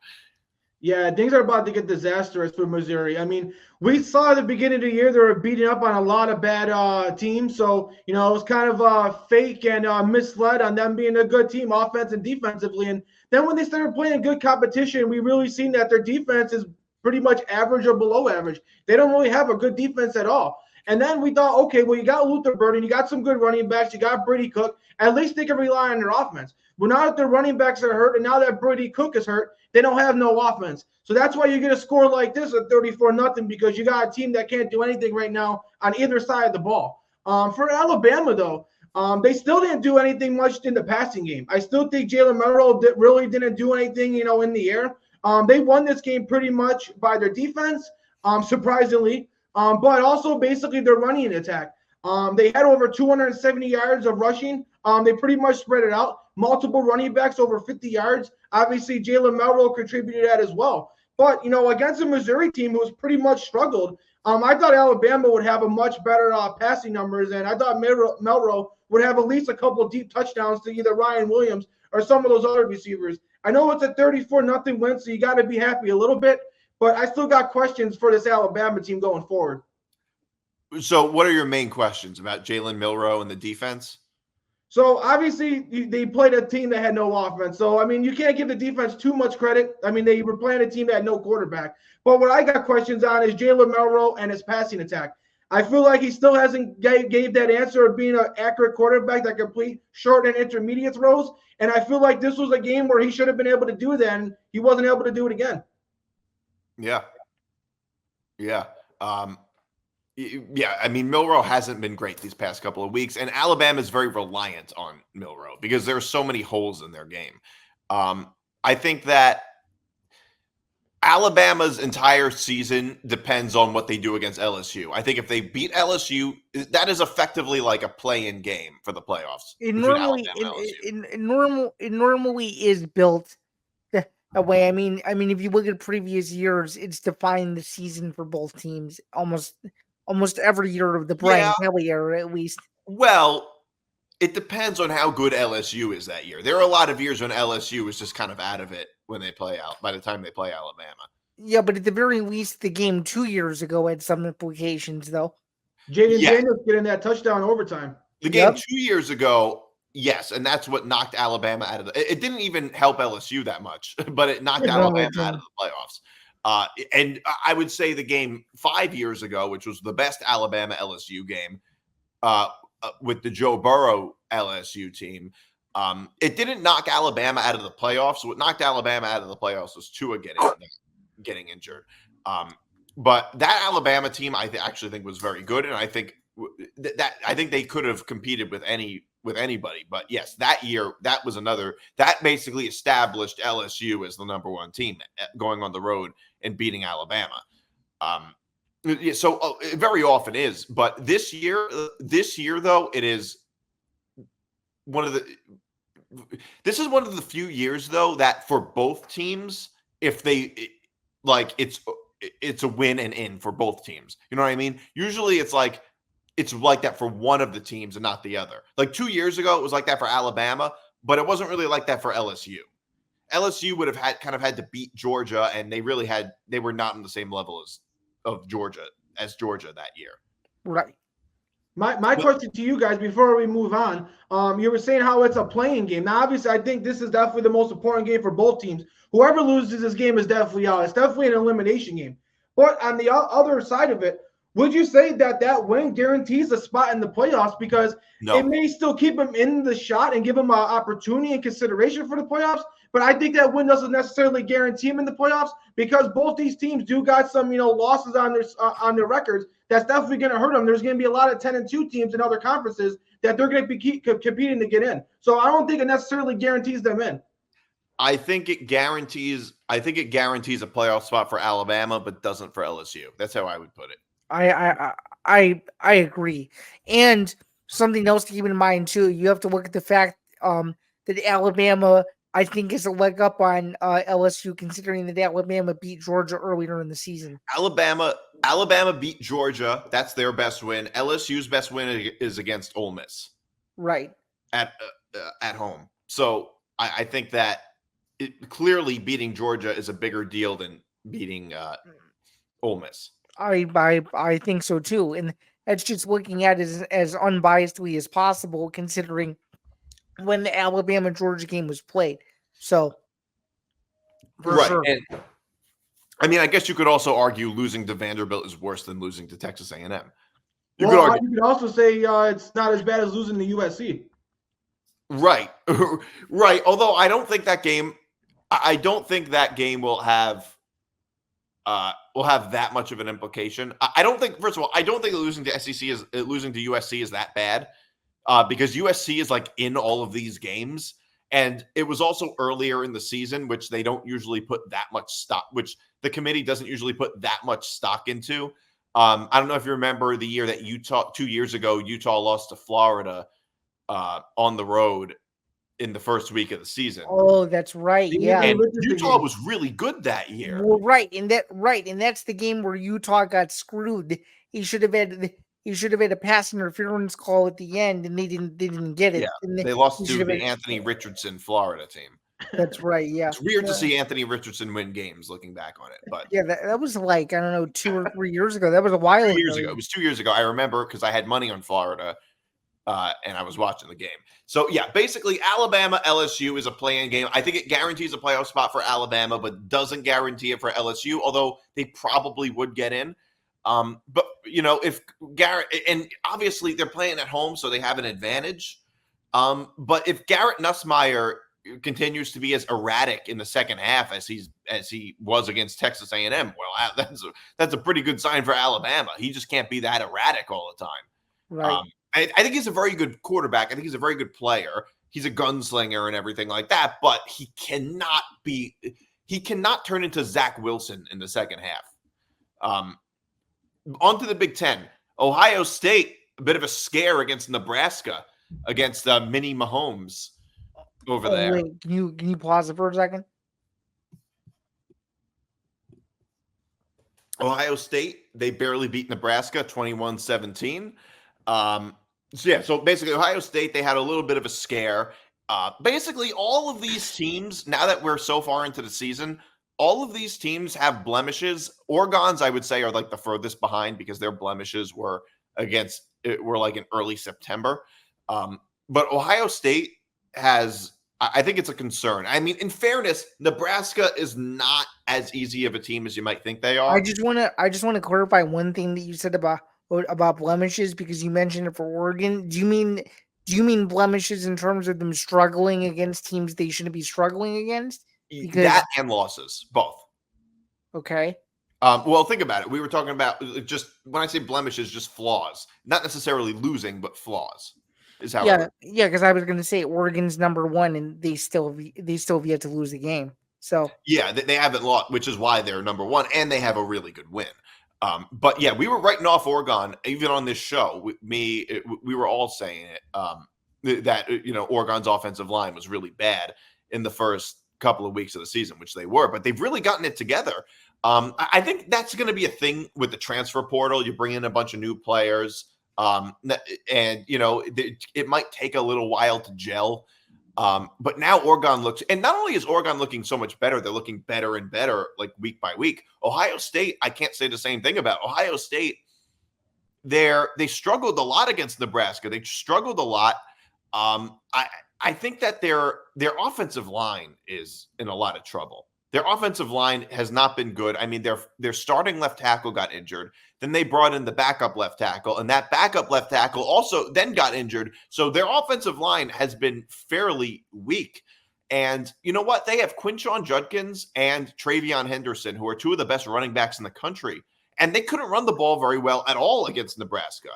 Yeah, things are about to get disastrous for Missouri. I mean, we saw at the beginning of the year they were beating up on a lot of bad teams, so it was kind of fake and misled on them being a good team, offense and defensively. And then when they started playing good competition, we really seen that their defense is pretty much average or below average. They don't really have a good defense at all. And then we thought, okay, well, you got Luther Burden, you got some good running backs, you got Brady Cook. At least they can rely on their offense. Well, now that their running backs are hurt, and now that Brady Cook is hurt, they don't have no offense. So that's why you get a score like this at 34-0, because you got a team that can't do anything right now on either side of the ball. For Alabama, though, they still didn't do anything much in the passing game. I still think Jalen Milroe really didn't do anything, in the air. They won this game pretty much by their defense, surprisingly, but also basically their running attack. They had over 270 yards of rushing. They pretty much spread it out. Multiple running backs over 50 yards. Obviously, Jalen Milroe contributed that as well. But, against a Missouri team who's pretty much struggled, I thought Alabama would have a much better passing numbers, and I thought Milroe would have at least a couple of deep touchdowns to either Ryan Williams or some of those other receivers. I know it's a 34-0 win, so you got to be happy a little bit, but I still got questions for this Alabama team going forward. So what are your main questions about Jalen Milroe and the defense? So obviously they played a team that had no offense. So, I mean, you can't give the defense too much credit. I mean, they were playing a team that had no quarterback. But what I got questions on is Jalen Milroe and his passing attack. I feel like he still hasn't gave that answer of being an accurate quarterback that complete short and intermediate throws. And I feel like this was a game where he should have been able to do that, and he wasn't able to do it again. Yeah. Yeah. Yeah, I mean, Milroe hasn't been great these past couple of weeks, and Alabama is very reliant on Milroe because there are so many holes in their game. I think that Alabama's entire season depends on what they do against LSU. I think if they beat LSU, that is effectively like a play-in game for the playoffs. It normally is built that way. I mean, if you look at previous years, it's defined the season for both teams almost every year of the Brian Kelly era, at least. Well, it depends on how good LSU is that year. There are a lot of years when LSU is just kind of out of it when they play out by the time they play Alabama. Yeah, but at the very least, the game 2 years ago had some implications, though. Jaden Daniels getting that touchdown overtime. The game 2 years ago, yes, and that's what knocked Alabama out of it didn't even help LSU that much, but it knocked Alabama out of the playoffs. And I would say the game 5 years ago, which was the best Alabama LSU game, with the Joe Burrow LSU team. It didn't knock Alabama out of the playoffs. What knocked Alabama out of the playoffs was Tua getting injured. But that Alabama team, I actually think was very good, and I think I think they could have competed with anybody. But yes, that year that basically established LSU as the number one team going on the road and beating Alabama. So it very often is, but this year though, it is this is one of the few years though that for both teams, if they it's a win and in for both teams. You know what I mean? Usually it's like that for one of the teams and not the other. Like 2 years ago, it was like that for Alabama, but it wasn't really like that for LSU. LSU would have had to beat Georgia, and they were not on the same level as Georgia that year. Right. My question to you guys before we move on, you were saying how it's a playing game. Now, obviously, I think this is definitely the most important game for both teams. Whoever loses this game is definitely out. It's definitely an elimination game. But on the other side of it, would you say that win guarantees a spot in the playoffs? Because it may still keep them in the shot and give them an opportunity and consideration for the playoffs. But I think that win doesn't necessarily guarantee them in the playoffs because both these teams do got some, losses on their records. That's definitely going to hurt them. There's going to be a lot of 10-2 teams in other conferences that they're going to be competing to get in. So I don't think it necessarily guarantees them in. I think it guarantees a playoff spot for Alabama, but doesn't for LSU. That's how I would put it. I agree. And something else to keep in mind too, you have to look at the fact that Alabama, I think, is a leg up on LSU, considering that Alabama beat Georgia earlier in the season. Alabama beat Georgia. That's their best win. LSU's best win is against Ole Miss, right, at home. So I think that clearly beating Georgia is a bigger deal than beating Ole Miss. I think so too, and that's just looking at it as unbiasedly as possible, considering when the Alabama Georgia game was played. So, right, sure. And I mean, I guess you could also argue losing to Vanderbilt is worse than losing to Texas A&M. You could also say it's not as bad as losing to USC. Right, right. Although I don't think that game will have that much of an implication. I don't think. First of all, I don't think losing to USC is that bad, because USC is like in all of these games, and it was also earlier in the season, which they don't usually put that much stock, which the committee doesn't usually put that much stock into. I don't know if you remember the year that 2 years ago, Utah lost to Florida on the road in the first week of the season. Oh, that's right. Yeah. And Utah was really good that year. Well, right. And that's the game where Utah got screwed. He should have had a pass interference call at the end, and they didn't get it. Yeah, they lost to the Anthony Richardson Florida team. That's right. Yeah. It's weird to see Anthony Richardson win games looking back on it. But yeah, that was like, I don't know, 2 or 3 years ago. That was a while ago. 2 years ago. It was 2 years ago. I remember because I had money on Florida. And I was watching the game. So, yeah, basically Alabama LSU is a play-in game. I think it guarantees a playoff spot for Alabama, but doesn't guarantee it for LSU, although they probably would get in. But, if Garrett – and obviously they're playing at home, so they have an advantage. But if Garrett Nussmeier continues to be as erratic in the second half as he was against Texas A&M, well, that's a pretty good sign for Alabama. He just can't be that erratic all the time. Right. I think he's a very good quarterback. I think he's a very good player. He's a gunslinger and everything like that, but he cannot turn into Zach Wilson in the second half. On to the Big Ten. Ohio State, a bit of a scare against Nebraska, against Mini Mahomes over there. Wait, can you pause it for a second? Ohio State, they barely beat Nebraska 21-17. So basically Ohio State, they had a little bit of a scare. Basically all of these teams, now that we're so far into the season, all of these teams have blemishes. Oregon's, I would say, are like the furthest behind because their blemishes were like in early September. But Ohio State has, I think it's a concern. I mean, in fairness, Nebraska is not as easy of a team as you might think they are. I just want to clarify one thing that you said about blemishes, because you mentioned it for Oregon. Do you mean Do you mean blemishes in terms of them struggling against teams they shouldn't be struggling against? Because That and losses, both. okay. Well, think about it. We were talking about just when I say blemishes, just flaws, not necessarily losing, but flaws is how. Yeah, because I was going to say Oregon's number 1, and they still have yet to lose a game. So yeah, they haven't lost, which is why they're number 1, and they have a really good win. But yeah, we were writing off Oregon even on this show. We were all saying it that Oregon's offensive line was really bad in the first couple of weeks of the season, which they were, but they've really gotten it together. I think that's going to be a thing with the transfer portal. You bring in a bunch of new players, and it might take a little while to gel. But now Oregon looks, and not only is Oregon looking so much better, they're looking better and better, like week by week. Ohio State, I can't say the same thing about Ohio State. They struggled a lot against Nebraska. They struggled a lot. I think that their offensive line is in a lot of trouble. Their offensive line has not been good. I mean, their starting left tackle got injured. Then they brought in the backup left tackle, and that backup left tackle also then got injured. So their offensive line has been fairly weak. And you know what? They have Quinshon Judkins and Travion Henderson, who are two of the best running backs in the country. And they couldn't run the ball very well at all against Nebraska.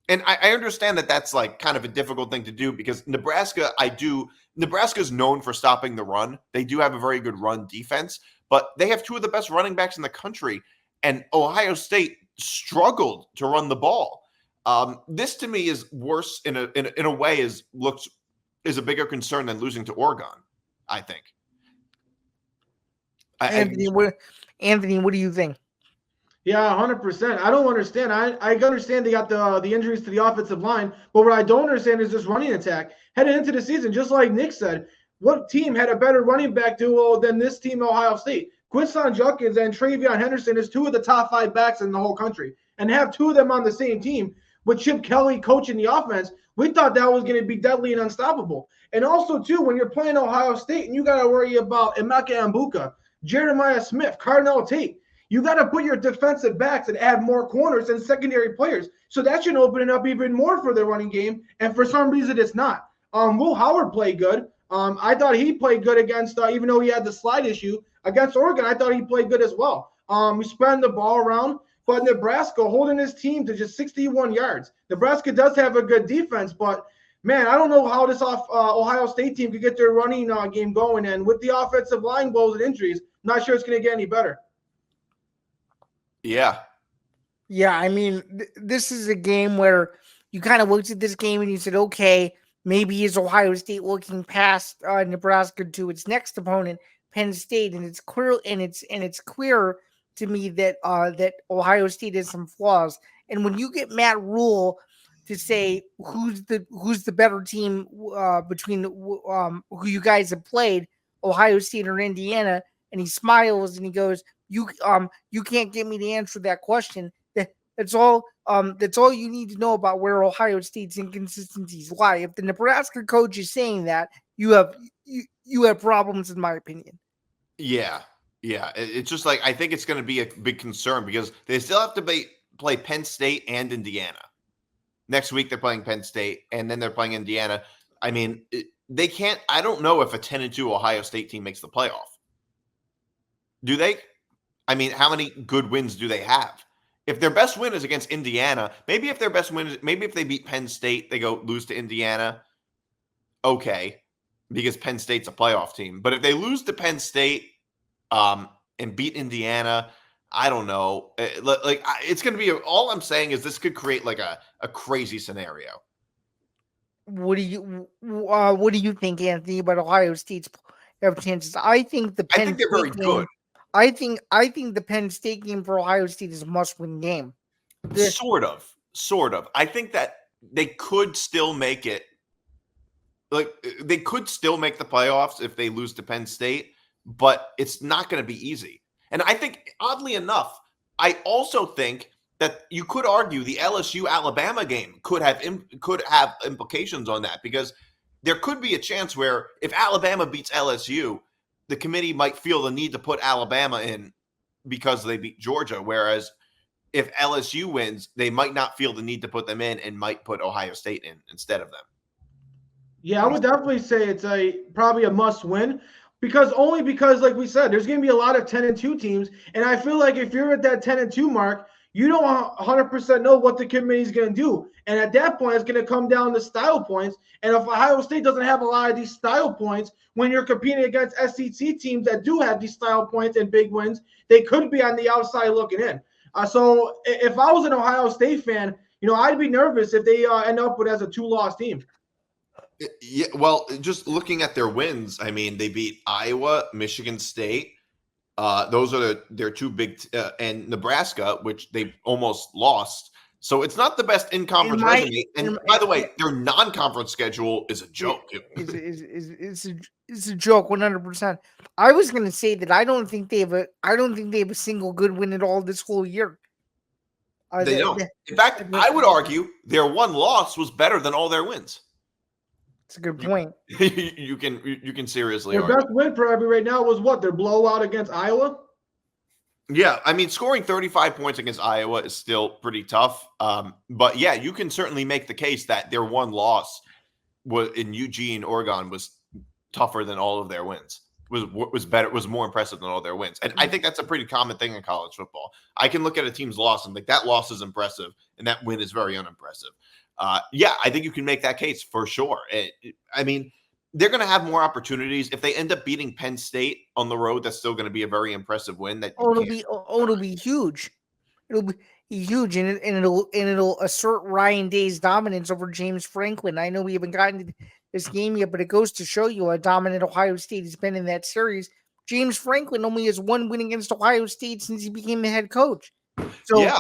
And I understand that that's like kind of a difficult thing to do because Nebraska's known for stopping the run. They do have a very good run defense, but they have two of the best running backs in the country. And Ohio State struggled to run the ball. This to me is worse in a way is a bigger concern than losing to Oregon, I think. Anthony, what do you think? Yeah, 100%. I don't understand. I understand they got the injuries to the offensive line, but what I don't understand is this running attack. Heading into the season, just like Nick said, what team had a better running back duo than this team, Ohio State? Quinshon Judkins and Travion Henderson is two of the top 5 backs in the whole country. And have two of them on the same team with Chip Kelly coaching the offense, we thought that was going to be deadly and unstoppable. And also, too, when you're playing Ohio State and you got to worry about Emeka Mbuka, Jeremiah Smith, Cardinal Tate, you got to put your defensive backs and add more corners and secondary players. So that should open it up even more for the running game. And for some reason, it's not. Will Howard played good. I thought he played good against, even though he had the slide issue, against Oregon, I thought he played good as well. We spread the ball around. But Nebraska holding his team to just 61 yards. Nebraska does have a good defense, but, man, I don't know how this Ohio State team could get their running game going. And with the offensive line woes and injuries, I'm not sure it's going to get any better. Yeah. Yeah, I mean, this is a game where you kind of looked at this game and you said, okay, maybe is Ohio State looking past Nebraska to its next opponent, Penn State, and it's clear to me that that Ohio State has some flaws. And when you get Matt Rule to say who's the better team between who you guys have played, Ohio State or Indiana, and he smiles and he goes, you can't get me to answer that question. That's all you need to know about where Ohio State's inconsistencies lie. If the Nebraska coach is saying that, you have problems, in my opinion. Yeah. It's just like I think it's going to be a big concern because they still have to play Penn State and Indiana. Next week they're playing Penn State and then they're playing Indiana. I mean, they can't. I don't know if a 10-2 Ohio State team makes the playoff. Do they? I mean, how many good wins do they have? If their best win is against Indiana, maybe if they beat Penn State, they lose to Indiana. Okay, because Penn State's a playoff team. But if they lose to Penn State and beat Indiana, I don't know. It's going to be all I'm saying is this could create like a crazy scenario. What do you think, Anthony, about Ohio State's chances? I think they're very good. I think the Penn State game for Ohio State is a must-win game. Sort of. I think that they could still make it. Like they could still make the playoffs if they lose to Penn State, but it's not going to be easy. And I think, oddly enough, I also think that you could argue the LSU-Alabama game could have implications on that because there could be a chance where if Alabama beats LSU, the committee might feel the need to put Alabama in because they beat Georgia, whereas if LSU wins, they might not feel the need to put them in and might put Ohio State in instead of them. Yeah, I would definitely say it's probably a must win because like we said, there's going to be a lot of 10-2 teams, and I feel like if you're at that 10-2 mark, you don't 100% know what the committee is going to do, and at that point, it's going to come down to style points. And if Ohio State doesn't have a lot of these style points when you're competing against SEC teams that do have these style points and big wins, they could be on the outside looking in. So if I was an Ohio State fan, I'd be nervous if they end up with as a 2-loss team. Yeah, well, just looking at their wins, I mean, they beat Iowa, Michigan State. Those are their two big, and Nebraska, which they almost lost. So it's not the best in-conference resume. And by the way, their non-conference schedule is a joke. It's a joke, 100%. I was going to say that I don't think they have a single good win at all this whole year. They don't. In fact, I would argue their one loss was better than all their wins. It's a good point. You can seriously argue. Their best win probably right now was what? Their blowout against Iowa? Yeah, I mean, scoring 35 points against Iowa is still pretty tough. But yeah, you can certainly make the case that their one loss was in Eugene, Oregon, was tougher than all of their wins. Was better, was more impressive than all their wins. And I think that's a pretty common thing in college football. I can look at a team's loss and think that loss is impressive and that win is very unimpressive. Yeah, I think you can make that case for sure. I mean, they're going to have more opportunities if they end up beating Penn State on the road. That's still going to be a very impressive win. It'll be huge. It'll be huge, and it'll assert Ryan Day's dominance over James Franklin. I know we haven't gotten to this game yet, but it goes to show you how dominant Ohio State has been in that series. James Franklin only has one win against Ohio State since he became the head coach. So yeah.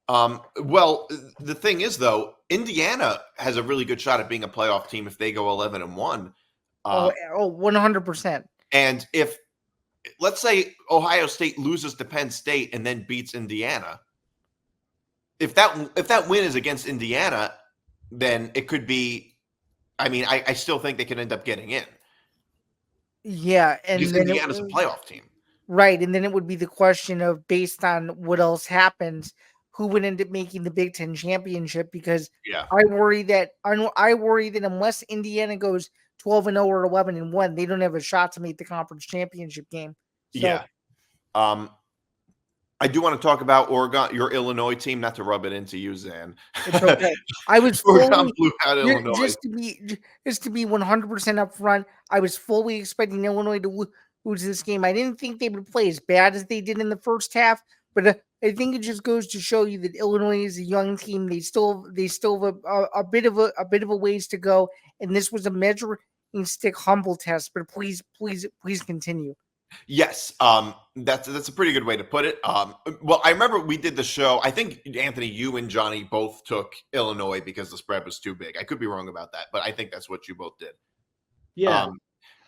Well, the thing is, though, Indiana has a really good shot at being a playoff team if they go 11-1. 100%. And if, let's say, Ohio State loses to Penn State and then beats Indiana, if that win is against Indiana, then it could be. I mean, I still think they could end up getting in. Yeah, and because then Indiana's a playoff team, right? And then it would be the question of, based on what else happens, who would end up making the Big Ten championship? Because I worry that unless Indiana goes 12-0 or 11-1, they don't have a shot to make the conference championship game. So, yeah. I do want to talk about Oregon, your Illinois team, not to rub it into you, Zan. It's okay. I was Oregon blew out Illinois. Just to be 100% upfront, I was fully expecting Illinois to lose this game. I didn't think they would play as bad as they did in the first half, but I think it just goes to show you that Illinois is a young team. They still have a bit of a ways to go, and this was a measuring stick humble test. But please continue. Yes, that's a pretty good way to put it. Well, I remember we did the show. I think, Anthony, you and Johnny both took Illinois because the spread was too big. I could be wrong about that, but I think that's what you both did. Yeah.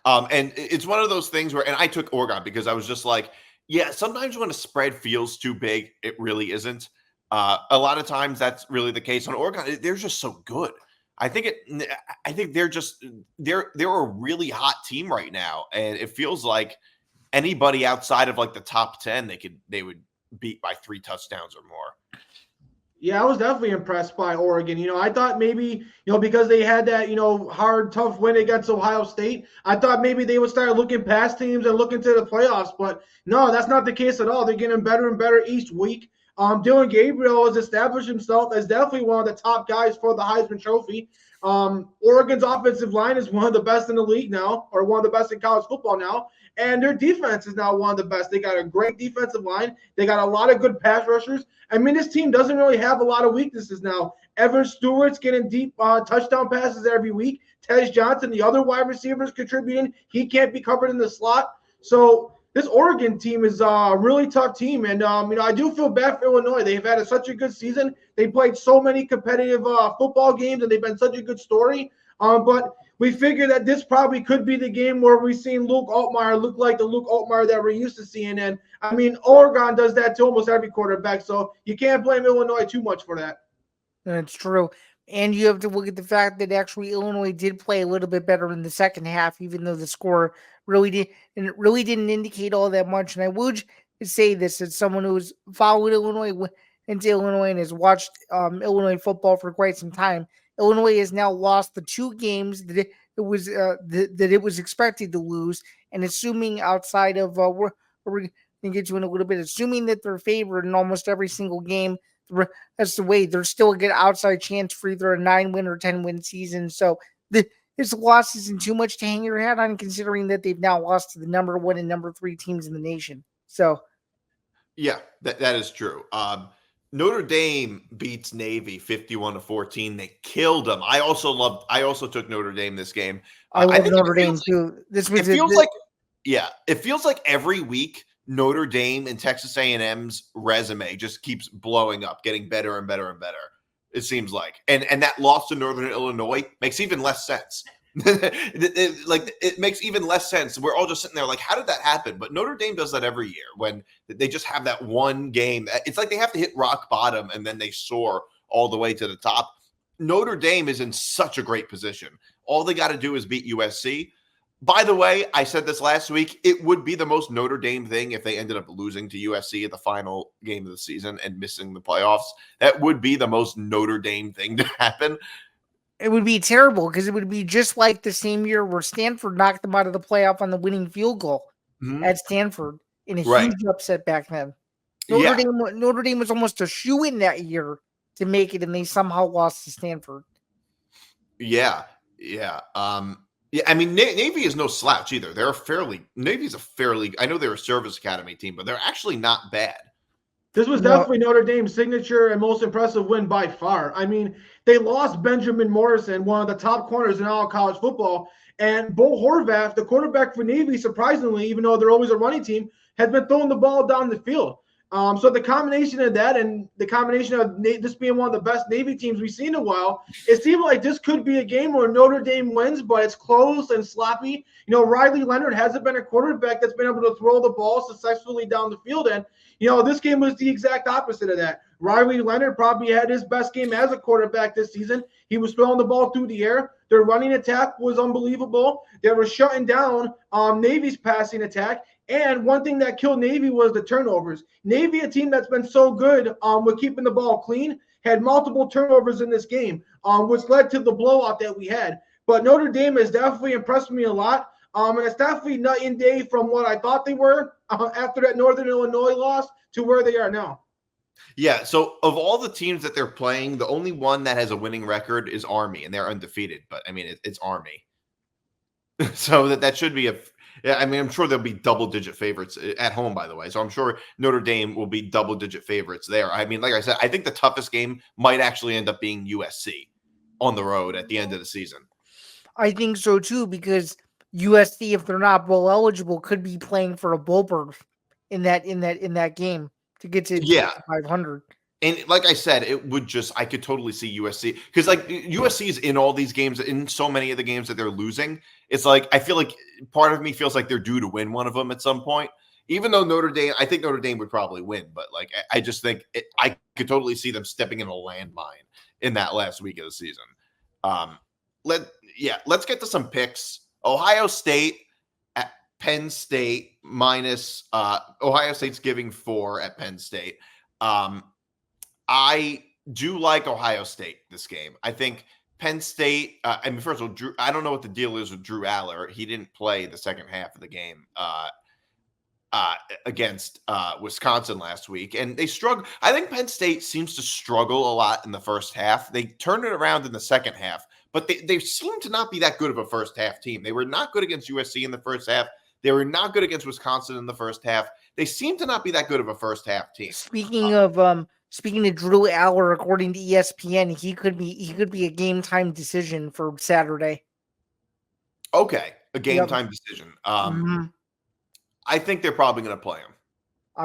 And it's one of those things where, and I took Oregon because I was just like, yeah, sometimes when a spread feels too big, it really isn't. A lot of times that's really the case. On Oregon, they're just so good. I think they're a really hot team right now, and it feels like anybody outside of like the top 10, they would beat by 3 touchdowns or more. Yeah, I was definitely impressed by Oregon. I thought maybe, because they had that, hard, tough win against Ohio State, I thought maybe they would start looking past teams and looking to the playoffs. But no, that's not the case at all. They're getting better and better each week. Dylan Gabriel has established himself as definitely one of the top guys for the Heisman Trophy. Oregon's offensive line is one of the best in the league now, or one of the best in college football now. And their defense is now one of the best. They got a great defensive line. They got a lot of good pass rushers. I mean, this team doesn't really have a lot of weaknesses now. Evan Stewart's getting deep touchdown passes every week. Tej Johnson, the other wide receivers, contributing. He can't be covered in the slot. So this Oregon team is a really tough team. And, I do feel bad for Illinois. They've had such a good season. They played so many competitive football games, and they've been such a good story. But we figure that this probably could be the game where we've seen Luke Altmaier look like the Luke Altmaier that we're used to seeing. And, I mean, Oregon does that to almost every quarterback, so you can't blame Illinois too much for that. That's true. And you have to look at the fact that actually Illinois did play a little bit better in the second half, even though the score really didn't indicate all that much. And I would say this as someone who's followed Illinois into Illinois and has watched Illinois football for quite some time. Illinois has now lost the 2 games that it was expected to lose, and assuming outside of we're going to get to in a little bit, assuming that they're favored in almost every single game, that's the way there's still a good outside chance for either a 9-win or 10-win season. So this loss isn't too much to hang your hat on, considering that they've now lost to the number 1 and number 3 teams in the nation. So, yeah, that is true. Notre Dame beats Navy 51-14. They killed them. I also took Notre Dame this game. I love Notre Dame too. It feels like every week Notre Dame and Texas A&M's resume just keeps blowing up, getting better and better and better. It seems like, and that loss to Northern Illinois makes even less sense. It makes even less sense. We're all just sitting there like, how did that happen? But Notre Dame does that every year when they just have that one game. It's like they have to hit rock bottom and then they soar all the way to the top. Notre Dame is in such a great position. All they got to do is beat USC. By the way, I said this last week, it would be the most Notre Dame thing if they ended up losing to USC at the final game of the season and missing the playoffs. That would be the most Notre Dame thing to happen. It would be terrible because it would be just like the same year where Stanford knocked them out of the playoff on the winning field goal at Stanford in a huge upset back then. Notre Dame was almost a shoo-in that year to make it, and they somehow lost to Stanford. Yeah. I mean, Navy is no slouch either. Navy's a fairly, I know they're a service academy team, but they're actually not bad. This was definitely Notre Dame's signature and most impressive win by far. I mean, they lost Benjamin Morrison, one of the top corners in all college football, and Bo Horvath, the quarterback for Navy, surprisingly, even though they're always a running team, has been throwing the ball down the field. So the combination of that and the combination of this being one of the best Navy teams we've seen in a while, it seemed like this could be a game where Notre Dame wins, but it's close and sloppy. You know, Riley Leonard hasn't been a quarterback that's been able to throw the ball successfully down the field. And, you know, this game was the exact opposite of that. Riley Leonard probably had his best game as a quarterback this season. He was throwing the ball through the air. Their running attack was unbelievable. They were shutting down Navy's passing attack. And one thing that killed Navy was the turnovers. Navy, a team that's been so good with keeping the ball clean, had multiple turnovers in this game, which led to the blowout that we had. But Notre Dame has definitely impressed me a lot. And it's definitely night and day from what I thought they were after that Northern Illinois loss to where they are now. Yeah, so of all the teams that they're playing, the only one that has a winning record is Army, and they're undefeated. But, I mean, it's Army. So that should be I'm sure there'll be double-digit favorites at home, by the way. So I'm sure Notre Dame will be double-digit favorites there. I mean, like I said, I think the toughest game might actually end up being USC on the road at the end of the season. I think so, too, because USC, if they're not bowl eligible, could be playing for a bowl berth in that game to get to 500. And like I said, I could totally see USC because like USC is in all these games, in so many of the games that they're losing. It's like, I feel like part of me feels like they're due to win one of them at some point, even though I think Notre Dame would probably win. But like, I just think I could totally see them stepping in a landmine in that last week of the season. Let's get to some picks. Ohio State at Penn State minus Ohio State's giving 4 at Penn State. I do like Ohio State this game. I think Penn State, first of all, I don't know what the deal is with Drew Aller. He didn't play the second half of the game against Wisconsin last week, and they struggle. I think Penn State seems to struggle a lot in the first half. They turn it around in the second half, but they seem to not be that good of a first half team. They were not good against USC in the first half. They were not good against Wisconsin in the first half. They seem to not be that good of a first half team. Speaking of Drew Aller, according to ESPN, he could be a game time decision for Saturday. Okay, a game time decision. I think they're probably going to play him.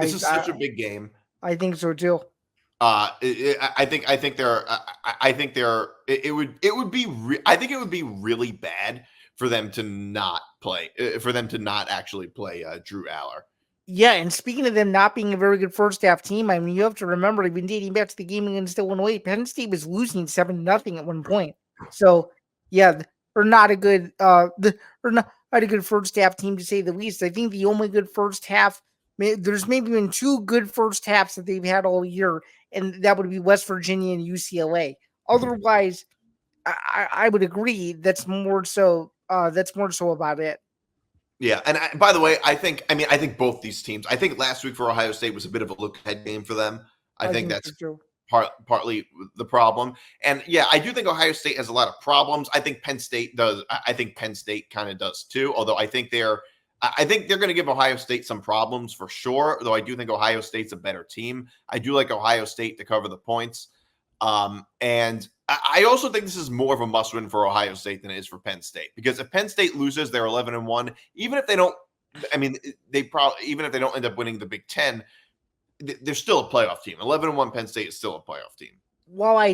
This is such a big game. I think so too. I think it would be really bad for them to not play, actually play Drew Aller. Yeah, and speaking of them not being a very good first half team, I mean, you have to remember, they've been dating back to the game against Illinois. Penn State was losing 7-0 at one point. So, yeah, they're not a good first half team to say the least. I think the only good first half, there's maybe been 2 good first halves that they've had all year, and that would be West Virginia and UCLA. Otherwise, I would agree. That's more so. That's more so about it. Yeah, and by the way, I think both these teams. I think last week for Ohio State was a bit of a look-ahead game for them. I think think that's so too. partly the problem. And yeah, I do think Ohio State has a lot of problems. I think Penn State does. I think Penn State kind of does too. Although I think they're going to give Ohio State some problems for sure. Though I do think Ohio State's a better team. I do like Ohio State to cover the points. And I also think this is more of a must-win for Ohio State than it is for Penn State, because if Penn State loses, they're 11-1. Even if they don't, even if they don't end up winning the Big Ten, they're still a playoff team. 11-1 Penn State is still a playoff team. While I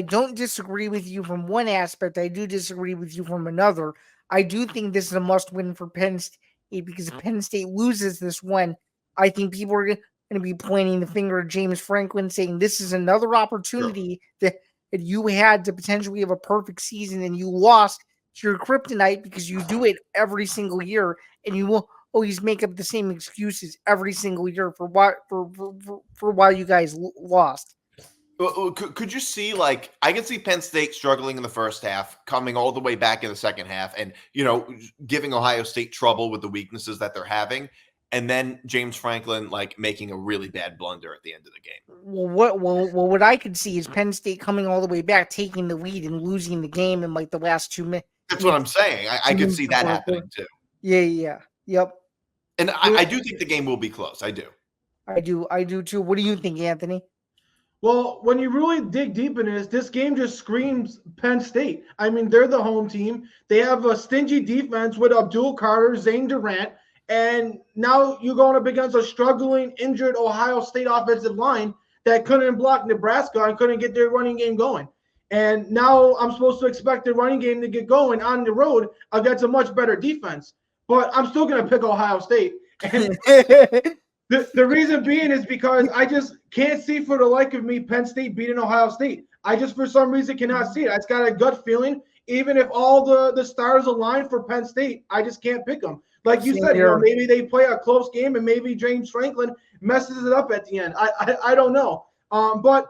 don't disagree with you from one aspect, I do disagree with you from another. I do think this is a must-win for Penn State, because if Penn State loses this one, I think people are going to be pointing the finger at James Franklin, saying this is another opportunity that you had to potentially have a perfect season, and you lost to your kryptonite because you do it every single year, and you will always make up the same excuses every single year for why you guys lost. Could you see, like, I can see Penn State struggling in the first half, coming all the way back in the second half, and, giving Ohio State trouble with the weaknesses that they're having, and then James Franklin, like, making a really bad blunder at the end of the game. What I could see is Penn State coming all the way back, taking the lead, and losing the game in, like, the last 2 minutes. That's what I'm saying. I could see that happening, too. Yeah. Yep. And I do think the game will be close. I do. I do, too. What do you think, Anthony? Well, when you really dig deep in this game just screams Penn State. I mean, they're the home team. They have a stingy defense with Abdul Carter, Zane Durant, and now you're going up against a struggling, injured Ohio State offensive line that couldn't block Nebraska and couldn't get their running game going. And now I'm supposed to expect the running game to get going on the road against a much better defense. But I'm still going to pick Ohio State. And The reason being is because I just can't see for the like of me Penn State beating Ohio State. I just for some reason cannot see it. It's got a gut feeling. Even if all the stars align for Penn State, I just can't pick them. Like you said, maybe they play a close game and maybe James Franklin messes it up at the end. I don't know. But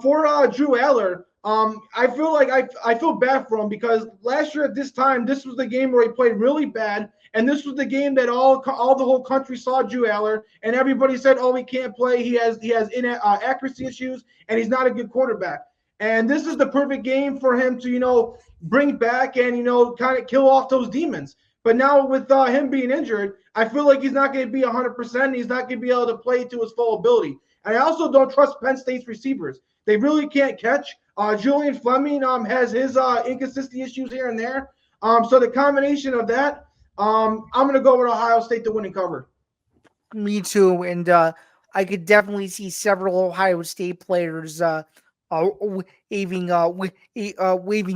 for Drew Aller, I feel like I feel bad for him because last year at this time, this was the game where he played really bad. And this was the game that all the whole country saw Drew Aller, and everybody said, "Oh, he can't play. He has accuracy issues, and he's not a good quarterback." And this is the perfect game for him to bring back and kind of kill off those demons. But now with him being injured, I feel like he's not going to be 100%. He's not going to be able to play to his full ability. And I also don't trust Penn State's receivers. They really can't catch. Julian Fleming has his inconsistency issues here and there. So the combination of that. I'm going to go with Ohio State to win and cover. Me too, and I could definitely see several Ohio State players waving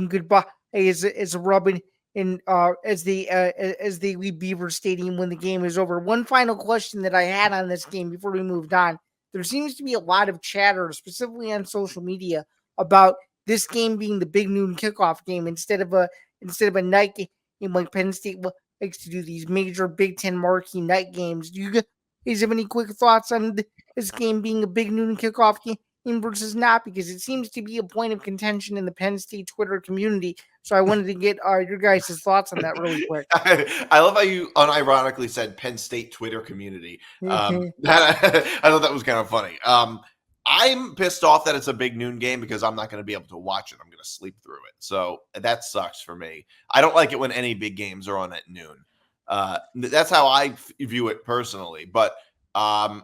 goodbye as rubbing in as they leave Beaver Stadium when the game is over. One final question that I had on this game before we moved on: there seems to be a lot of chatter, specifically on social media, about this game being the big noon kickoff game instead of a night game like Penn State likes to do these major Big Ten marquee night games. Do you guys have any quick thoughts on this game being a big noon kickoff game versus not? Because it seems to be a point of contention in the Penn State Twitter community. So I wanted to get your guys' thoughts on that really quick. I love how you unironically said Penn State Twitter community. I thought that was kind of funny. I'm pissed off that it's a big noon game because I'm not going to be able to watch it. I'm going to sleep through it. So that sucks for me. I don't like it when any big games are on at noon. That's how I view it personally. But, Ohio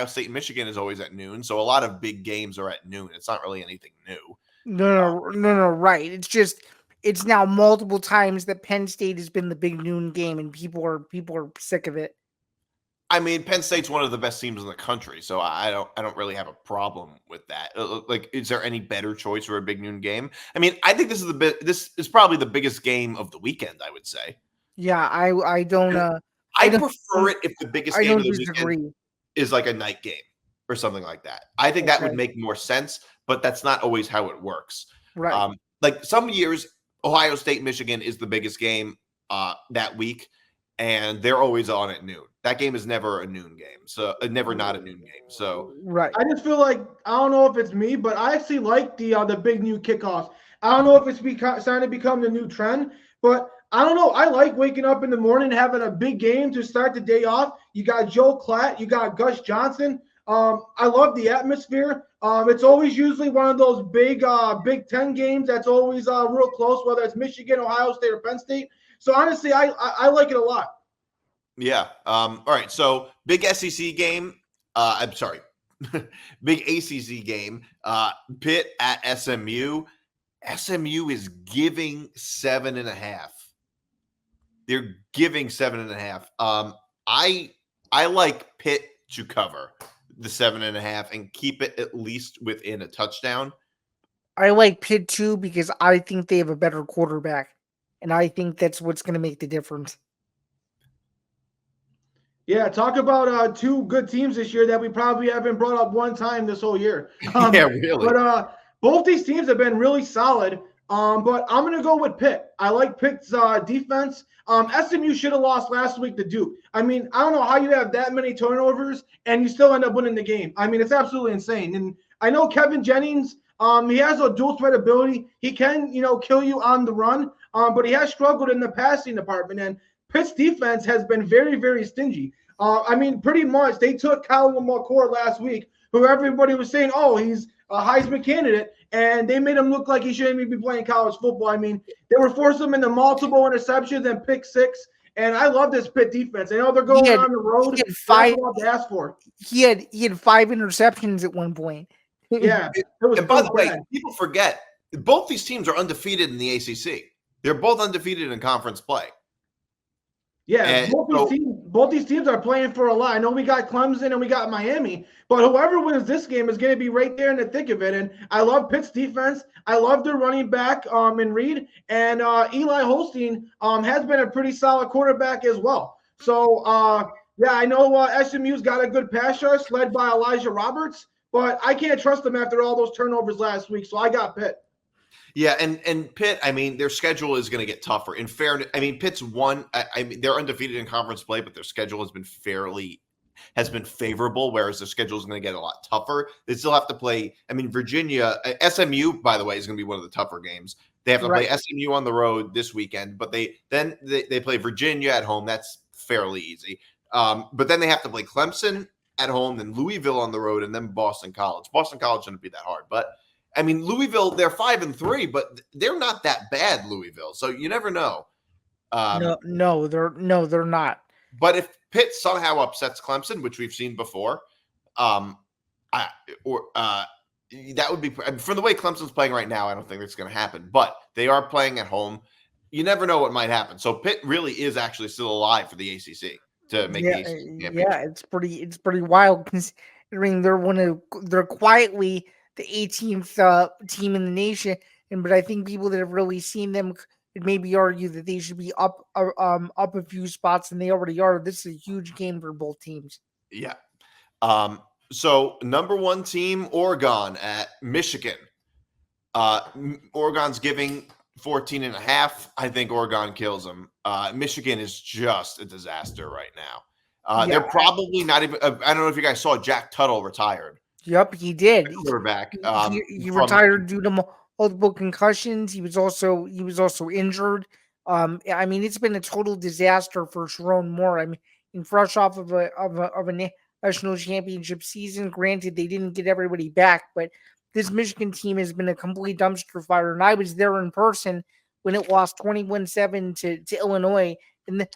State and Michigan is always at noon. So a lot of big games are at noon. It's not really anything new. No, right. It's just, it's now multiple times that Penn State has been the big noon game and people are sick of it. I mean, Penn State's one of the best teams in the country, so I don't really have a problem with that. Like, is there any better choice for a big noon game? I mean, I think this is probably the biggest game of the weekend, I would say. Yeah, I don't. I prefer it if the biggest game of the disagree. Weekend is like a night game or something like that. I think that would make more sense, but that's not always how it works. Right. Like some years, Ohio State, Michigan is the biggest game that week, and they're always on at noon. that game is never a noon game. So never not a noon game. So Right. I just feel like, I don't know if it's me, but I actually like the big new kickoffs. I don't know if it's starting to become the new trend, but I don't know. I like waking up in the morning, having a big game to start the day off. You got Joe Klatt, you got Gus Johnson. I love the atmosphere. It's always usually one of those big Big Ten games that's always real close, whether it's Michigan, Ohio State, or Penn State. So honestly, I like it a lot. yeah. All right. So big SEC game. I'm sorry. Big ACC game. Pitt at SMU. SMU is giving 7.5. They're giving 7.5. I like Pitt to cover the 7.5 and keep it at least within a touchdown. I like Pitt too because I think they have a better quarterback, and I think that's what's going to make the difference. Yeah, talk about two good teams this year that we probably haven't brought up one time this whole year. Yeah, really. But both these teams have been really solid. But I'm going to go with Pitt. I like Pitt's defense. SMU should have lost last week to Duke. I mean, I don't know how you have that many turnovers and you still end up winning the game. I mean, it's absolutely insane. And I know Kevin Jennings, he has a dual threat ability. He can, kill you on the run, but he has struggled in the passing department. And Pitt's defense has been very, very stingy. I mean, pretty much they took Kyle McCord last week, who everybody was saying, oh, he's a Heisman candidate, and they made him look like he shouldn't even be playing college football. I mean, they were forcing him into multiple interceptions and pick six, and I love this Pitt defense. I know they're going on the road. He had five. That's to ask for. He had 5 interceptions at one point. Yeah, it was. And by the way, people forget both these teams are undefeated in the ACC. They're both undefeated in conference play. Yeah, both these teams are playing for a lot. I know we got Clemson and we got Miami, but whoever wins this game is going to be right there in the thick of it. And I love Pitt's defense. I love their running back in Reed, and Eli Holstein has been a pretty solid quarterback as well. So yeah, I know SMU's got a good pass rush led by Elijah Roberts, but I can't trust them after all those turnovers last week. So I got Pitt. Yeah, and Pitt, I mean, their schedule is going to get tougher. In fairness, I mean, Pitt's won. I mean, they're undefeated in conference play, but their schedule has been favorable, whereas their schedule is going to get a lot tougher. They still have to play. I mean, Virginia, SMU, by the way, is going to be one of the tougher games. They have to play SMU on the road this weekend, but they play Virginia at home. That's fairly easy. But then they have to play Clemson at home, then Louisville on the road, and then Boston College. Boston College shouldn't be that hard, but. I mean, Louisville, they're 5-3, but they're not that bad, Louisville. So you never know. No, they're not. But if Pitt somehow upsets Clemson, which we've seen before, that would be from the way Clemson's playing right now. I don't think that's going to happen. But they are playing at home. You never know what might happen. So Pitt really is actually still alive for the ACC to make the ACC championship. Yeah, it's pretty wild considering they're quietly the 18th team in the nation, but I think people that have really seen them could maybe argue that they should be up a few spots, and they already are. This is a huge game for both teams. Yeah. So number one team, Oregon at Michigan. Oregon's giving 14.5. I think Oregon kills them. Michigan is just a disaster right now. They're probably not even. I don't know if you guys saw Jack Tuttle retired. Yep, he did. Quarterback. He retired due to multiple concussions. He was also injured. I mean, it's been a total disaster for Sharon Moore. I mean, fresh off of a national championship season. Granted, they didn't get everybody back, but this Michigan team has been a complete dumpster fire. And I was there in person when it lost 21-7 to Illinois. And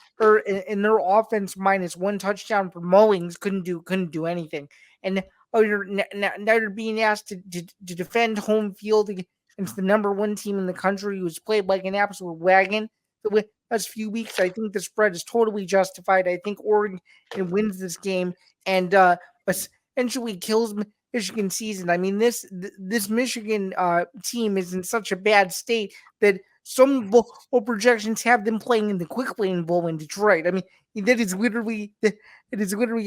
their offense minus one touchdown for Mullings couldn't do anything. And now you're being asked to defend home field against the number one team in the country who's played like an absolute wagon. The last few weeks, I think the spread is totally justified. I think Oregon wins this game and essentially kills Michigan season. I mean, this Michigan team is in such a bad state that some bowl projections have them playing in the Quick Lane Bowl in Detroit. I mean, that is literally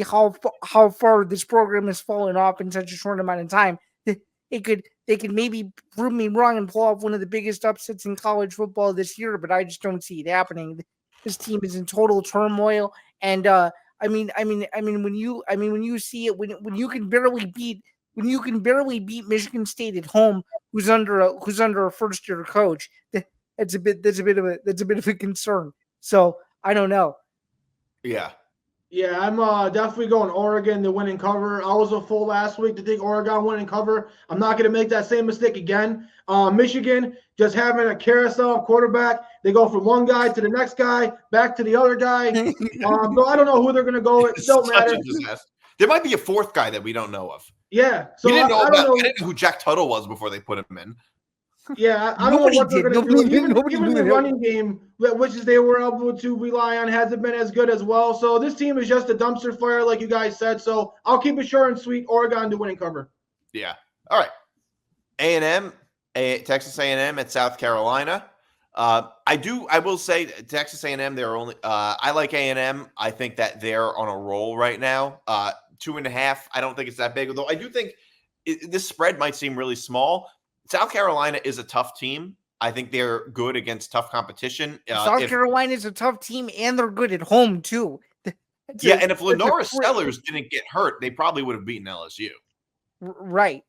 how far this program has fallen off in such a short amount of time. They could maybe prove me wrong and pull off one of the biggest upsets in college football this year, but I just don't see it happening. This team is in total turmoil, and I when you see it, when you can barely beat Michigan State at home, who's under a first year coach, that's a bit of a concern. So I don't know. Yeah, I'm definitely going Oregon to win and cover. I was a fool last week to think Oregon win and cover. I'm not going to make that same mistake again. Michigan just having a carousel quarterback. They go from one guy to the next guy, back to the other guy. So I don't know who they're going to go with. It don't matter. There might be a fourth guy that we don't know of. Yeah. So I didn't know who Jack Tuttle was before they put him in. Yeah, I don't know what they're going to do. Even the running game, which is they were able to rely on, hasn't been as good as well. So this team is just a dumpster fire, like you guys said. So I'll keep it short and sweet. Oregon to win and cover. Yeah. All right. A&M, Texas A&M at South Carolina. I will say Texas A&M. They're only. I like A&M. I think that they're on a roll right now. 2.5. I don't think it's that big, although I do think this spread might seem really small. South Carolina is a tough team. I think they're good against tough competition. South Carolina is a tough team, and they're good at home too. And if Lenora Sellers didn't get hurt, they probably would have beaten LSU. Right.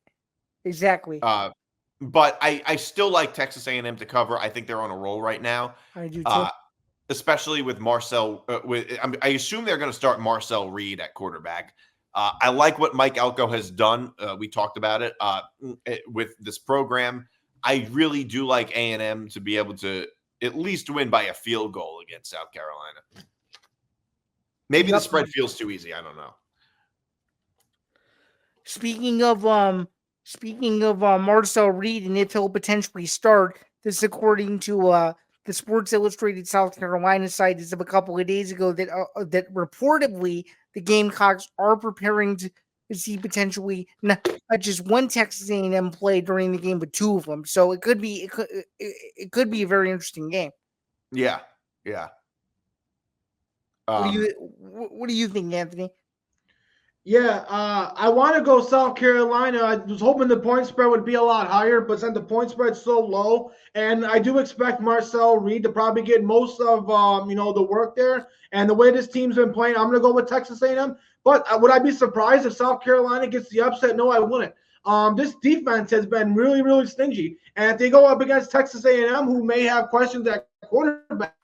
Exactly. But I still like Texas A&M to cover. I think they're on a roll right now. I do too. Especially with Marcel. I assume they're going to start Marcel Reed at quarterback. I like what Mike Elko has done. We talked about it with this program. I really do like A&M to be able to at least win by a field goal against South Carolina. Maybe the spread feels too easy. I don't know. Speaking of Marcel Reed and if he'll potentially start, this according to the Sports Illustrated South Carolina site as of a couple of days ago that reportedly the Gamecocks are preparing to see potentially not just one Texas A&M play during the game, but two of them. So it could be a very interesting game. Yeah. What do you think, Anthony? Yeah, I want to go South Carolina. I was hoping the point spread would be a lot higher, but since the point spread's so low, and I do expect Marcel Reed to probably get most of the work there. And the way this team's been playing, I'm going to go with Texas A&M. But would I be surprised if South Carolina gets the upset? No, I wouldn't. This defense has been really, really stingy, and if they go up against Texas A&M, who may have questions at quarterback,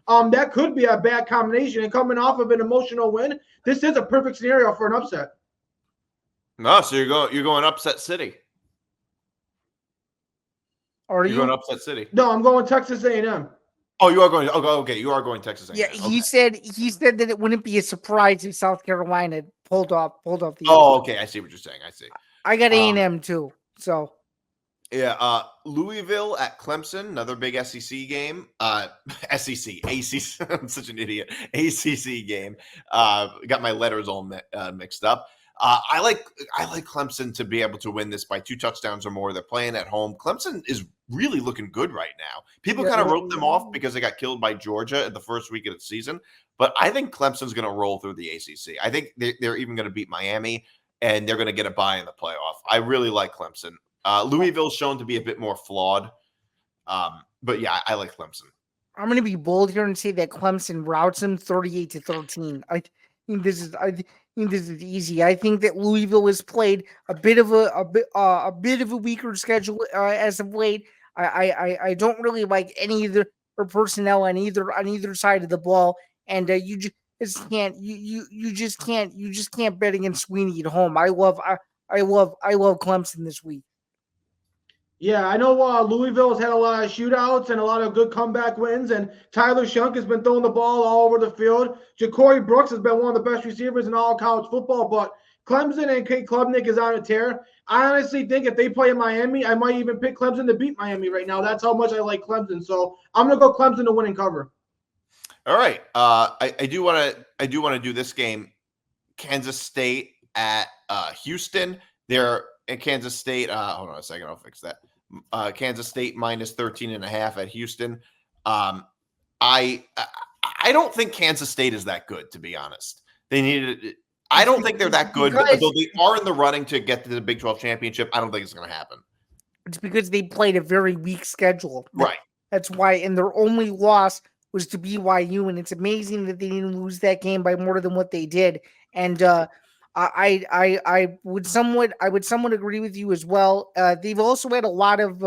that could be a bad combination. And coming off of an emotional win, this is a perfect scenario for an upset. No, so you're going upset city. You're going upset city? No, I'm going Texas A&M. Oh, you are going. Okay, you are going Texas A&M. Yeah, he said that it wouldn't be a surprise if South Carolina pulled off the. Oh, okay, I see what you're saying. I see. I got A&M too. So. Yeah, Louisville at Clemson, another big SEC game. ACC. I'm such an idiot. ACC game. Got my letters all mixed up. I like Clemson to be able to win this by 2 touchdowns or more. They're playing at home. Clemson is really looking good right now. People kind of wrote them off because they got killed by Georgia in the first week of the season. But I think Clemson's going to roll through the ACC. I think they're even going to beat Miami, and they're going to get a bye in the playoff. I really like Clemson. Louisville's shown to be a bit more flawed. But yeah, I like Clemson. I'm going to be bold here and say that Clemson routs them 38-13. I think this is easy. I think that Louisville has played a bit of a weaker schedule as of late. I don't really like any of their personnel on either side of the ball, and you just can't bet against Sweeney at home. I love Clemson this week. Yeah, I know Louisville has had a lot of shootouts and a lot of good comeback wins, and Tyler Shunk has been throwing the ball all over the field. Ja'Cory Brooks has been one of the best receivers in all college football, but Clemson and Kate Klubnik is on a tear. I honestly think if they play in Miami, I might even pick Clemson to beat Miami right now. That's how much I like Clemson. So I'm going to go Clemson to win and cover. All right. I do want to do this game. Kansas State at Houston. They're at Kansas State. Hold on a second. I'll fix that. Kansas State minus 13.5 at Houston. I don't think Kansas State is that good, to be honest. They needed it. I don't think they're that good, but although they are in the running to get to the Big 12 championship, I don't think it's going to happen. It's because they played a very weak schedule. Right. That's why, and their only loss to BYU, and it's amazing that they didn't lose that game by more than what they did. And I would somewhat agree with you as well. They've also had a lot of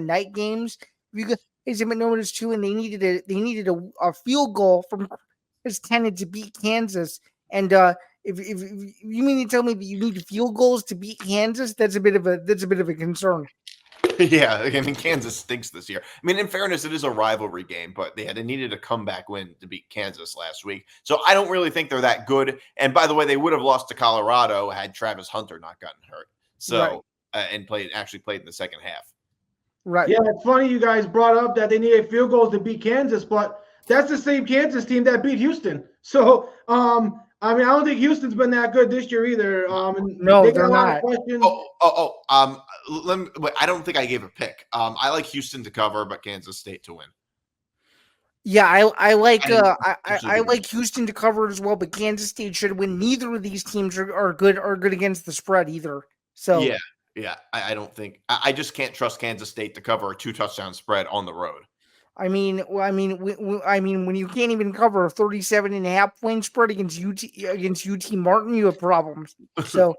night games. You guys haven't noticed too, and they needed a field goal from Chris Tennant to beat Kansas. And if you mean to tell me that you need field goals to beat Kansas, that's a bit of a concern. Yeah, I mean, Kansas stinks this year. I mean, in fairness, it is a rivalry game, but they needed a comeback win to beat Kansas last week. So I don't really think they're that good. And by the way, they would have lost to Colorado had Travis Hunter not gotten hurt. So and actually played in the second half. Right. Yeah, it's funny you guys brought up that they needed field goals to beat Kansas, but that's the same Kansas team that beat Houston. So, I mean, I don't think Houston's been that good this year either. No, they got they're a lot not. of questions. I don't think I gave a pick. I like Houston to cover, but Kansas State to win. Yeah, I like Houston to cover as well, but Kansas State should win. Neither of these teams are good against the spread either. So yeah, I don't think I just can't trust Kansas State to cover a 2-touchdown spread on the road. I mean, when you can't even cover a 37.5-point spread against UT Martin, you have problems. So.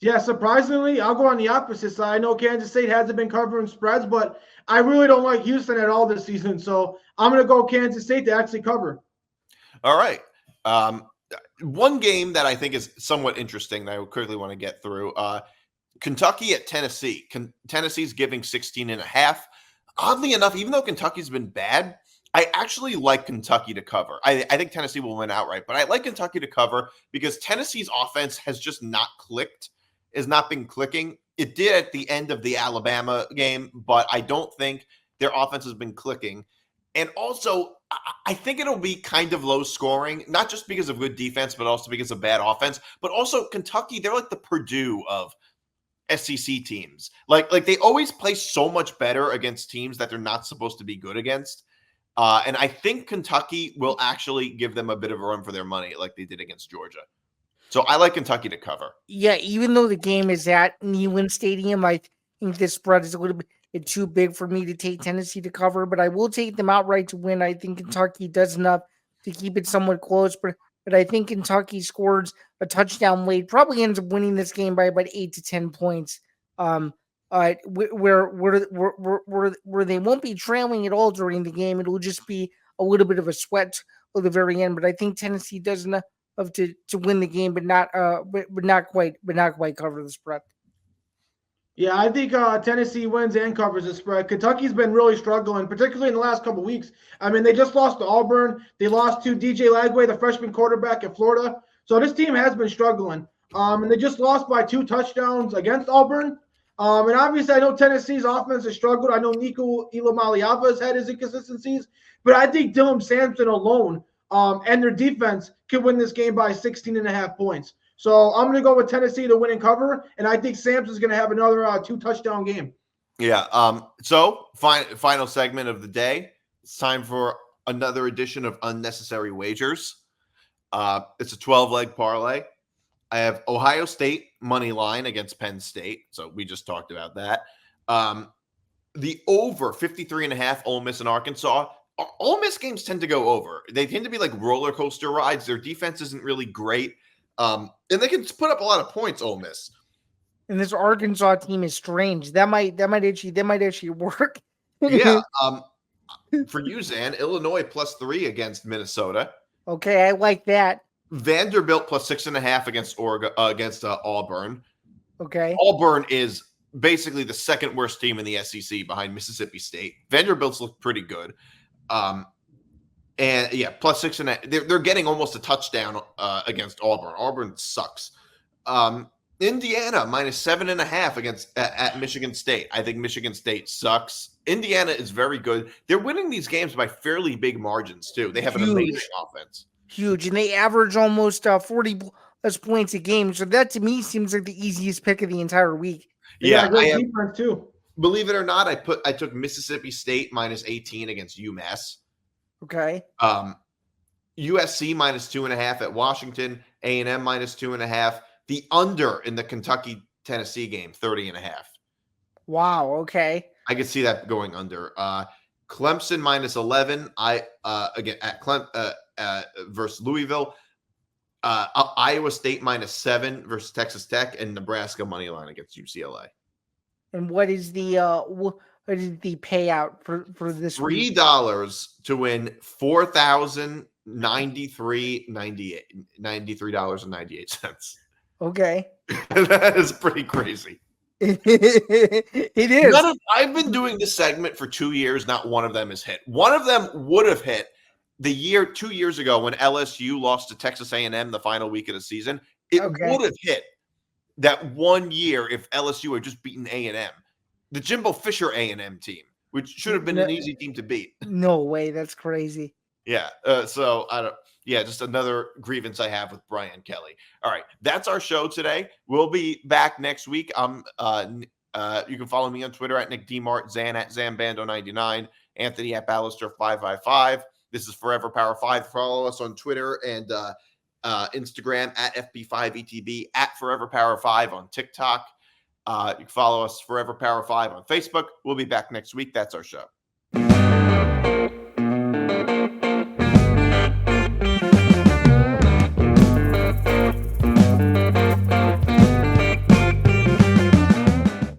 Yeah, surprisingly, I'll go on the opposite side. I know Kansas State hasn't been covering spreads, but I really don't like Houston at all this season. So I'm going to go Kansas State to actually cover. All right. One game that I think is somewhat interesting that I would quickly want to get through. Kentucky at Tennessee. Tennessee's giving 16.5. Oddly enough, even though Kentucky's been bad, I actually like Kentucky to cover. I think Tennessee will win outright, but I like Kentucky to cover because Tennessee's offense has just not clicked. Has not been clicking. It did at the end of the Alabama game, but I don't think their offense has been clicking. And also, I think it'll be kind of low scoring, not just because of good defense, but also because of bad offense. But also, Kentucky, they're like the Purdue of SEC teams. Like they always play so much better against teams that they're not supposed to be good against. And I think Kentucky will actually give them a bit of a run for their money like they did against Georgia. So I like Kentucky to cover. Yeah, even though the game is at Neyland Stadium, I think this spread is a little bit too big for me to take Tennessee to cover, but I will take them outright to win. I think Kentucky does enough to keep it somewhat close, but I think Kentucky scores a touchdown late, probably ends up winning this game by about 8 to 10 points. Where they won't be trailing at all during the game. It'll just be a little bit of a sweat at the very end, but I think Tennessee does enough to win the game, but not quite cover the spread. Yeah, I think Tennessee wins and covers the spread. Kentucky's been really struggling, particularly in the last couple of weeks. I mean, they just lost to Auburn. They lost to DJ Lagway, the freshman quarterback at Florida. So this team has been struggling. And they just lost by 2 touchdowns against Auburn. And obviously, I know Tennessee's offense has struggled. I know Nico Ilamaliava has had his inconsistencies. But I think Dylan Sampson alone and their defense could win this game by 16.5 points. So I'm going to go with Tennessee to win and cover, and I think Sampson's going to have another 2-touchdown game. Yeah. So final segment of the day. It's time for another edition of Unnecessary Wagers. It's a 12-leg parlay. I have Ohio State money line against Penn State. So we just talked about that. The over 53.5 Ole Miss and Arkansas. Ole Miss games tend to go over. They tend to be like roller coaster rides. Their defense isn't really great. And they can put up a lot of points, Ole Miss. And this Arkansas team is strange. That might actually work. Yeah. For you, Zan, Illinois +3 against Minnesota. Okay, I like that. Vanderbilt +6.5 against Auburn. Okay. Auburn is basically the second worst team in the SEC behind Mississippi State. Vanderbilt's look pretty good. And yeah, +6.5. They're getting almost a touchdown against Auburn. Auburn sucks. Indiana -7.5 against at Michigan State. I think Michigan State sucks. Indiana is very good. They're winning these games by fairly big margins too. They have an amazing offense. Huge, and they average almost 40 plus points a game. So that to me seems like the easiest pick of the entire week. Yeah, I have, defense too. Believe it or not, I took Mississippi State -18 against UMass. Okay. USC -2.5 at Washington. A&M -2.5. The under in the Kentucky-Tennessee game, 30.5. Wow. Okay. I could see that going under. Clemson minus 11. Again at versus Louisville. Iowa State minus 7 versus Texas Tech, and Nebraska money line against UCLA. And what is the payout for this week? $3 to win $4,093.98. Okay. That is pretty crazy. It is. I've been doing this segment for 2 years. Not one of them has hit. One of them would have hit 2 years ago when LSU lost to Texas A&M the final week of the season. It would have hit that 1 year if LSU had just beaten A&M, the Jimbo Fisher A&M team, which should have been an easy team to beat. No way, that's crazy. Yeah. So I don't. Yeah, just another grievance I have with Brian Kelly. All right, that's our show today. We'll be back next week. You can follow me on Twitter at Nick DiMart, Zain at Zain Bando 99, Anthony at Balester 555. This is Forever Power 5. Follow us on Twitter and Instagram at FP5ETB, at Forever Power 5 on TikTok. You can follow us Forever Power 5 on Facebook. We'll be back next week. That's our show.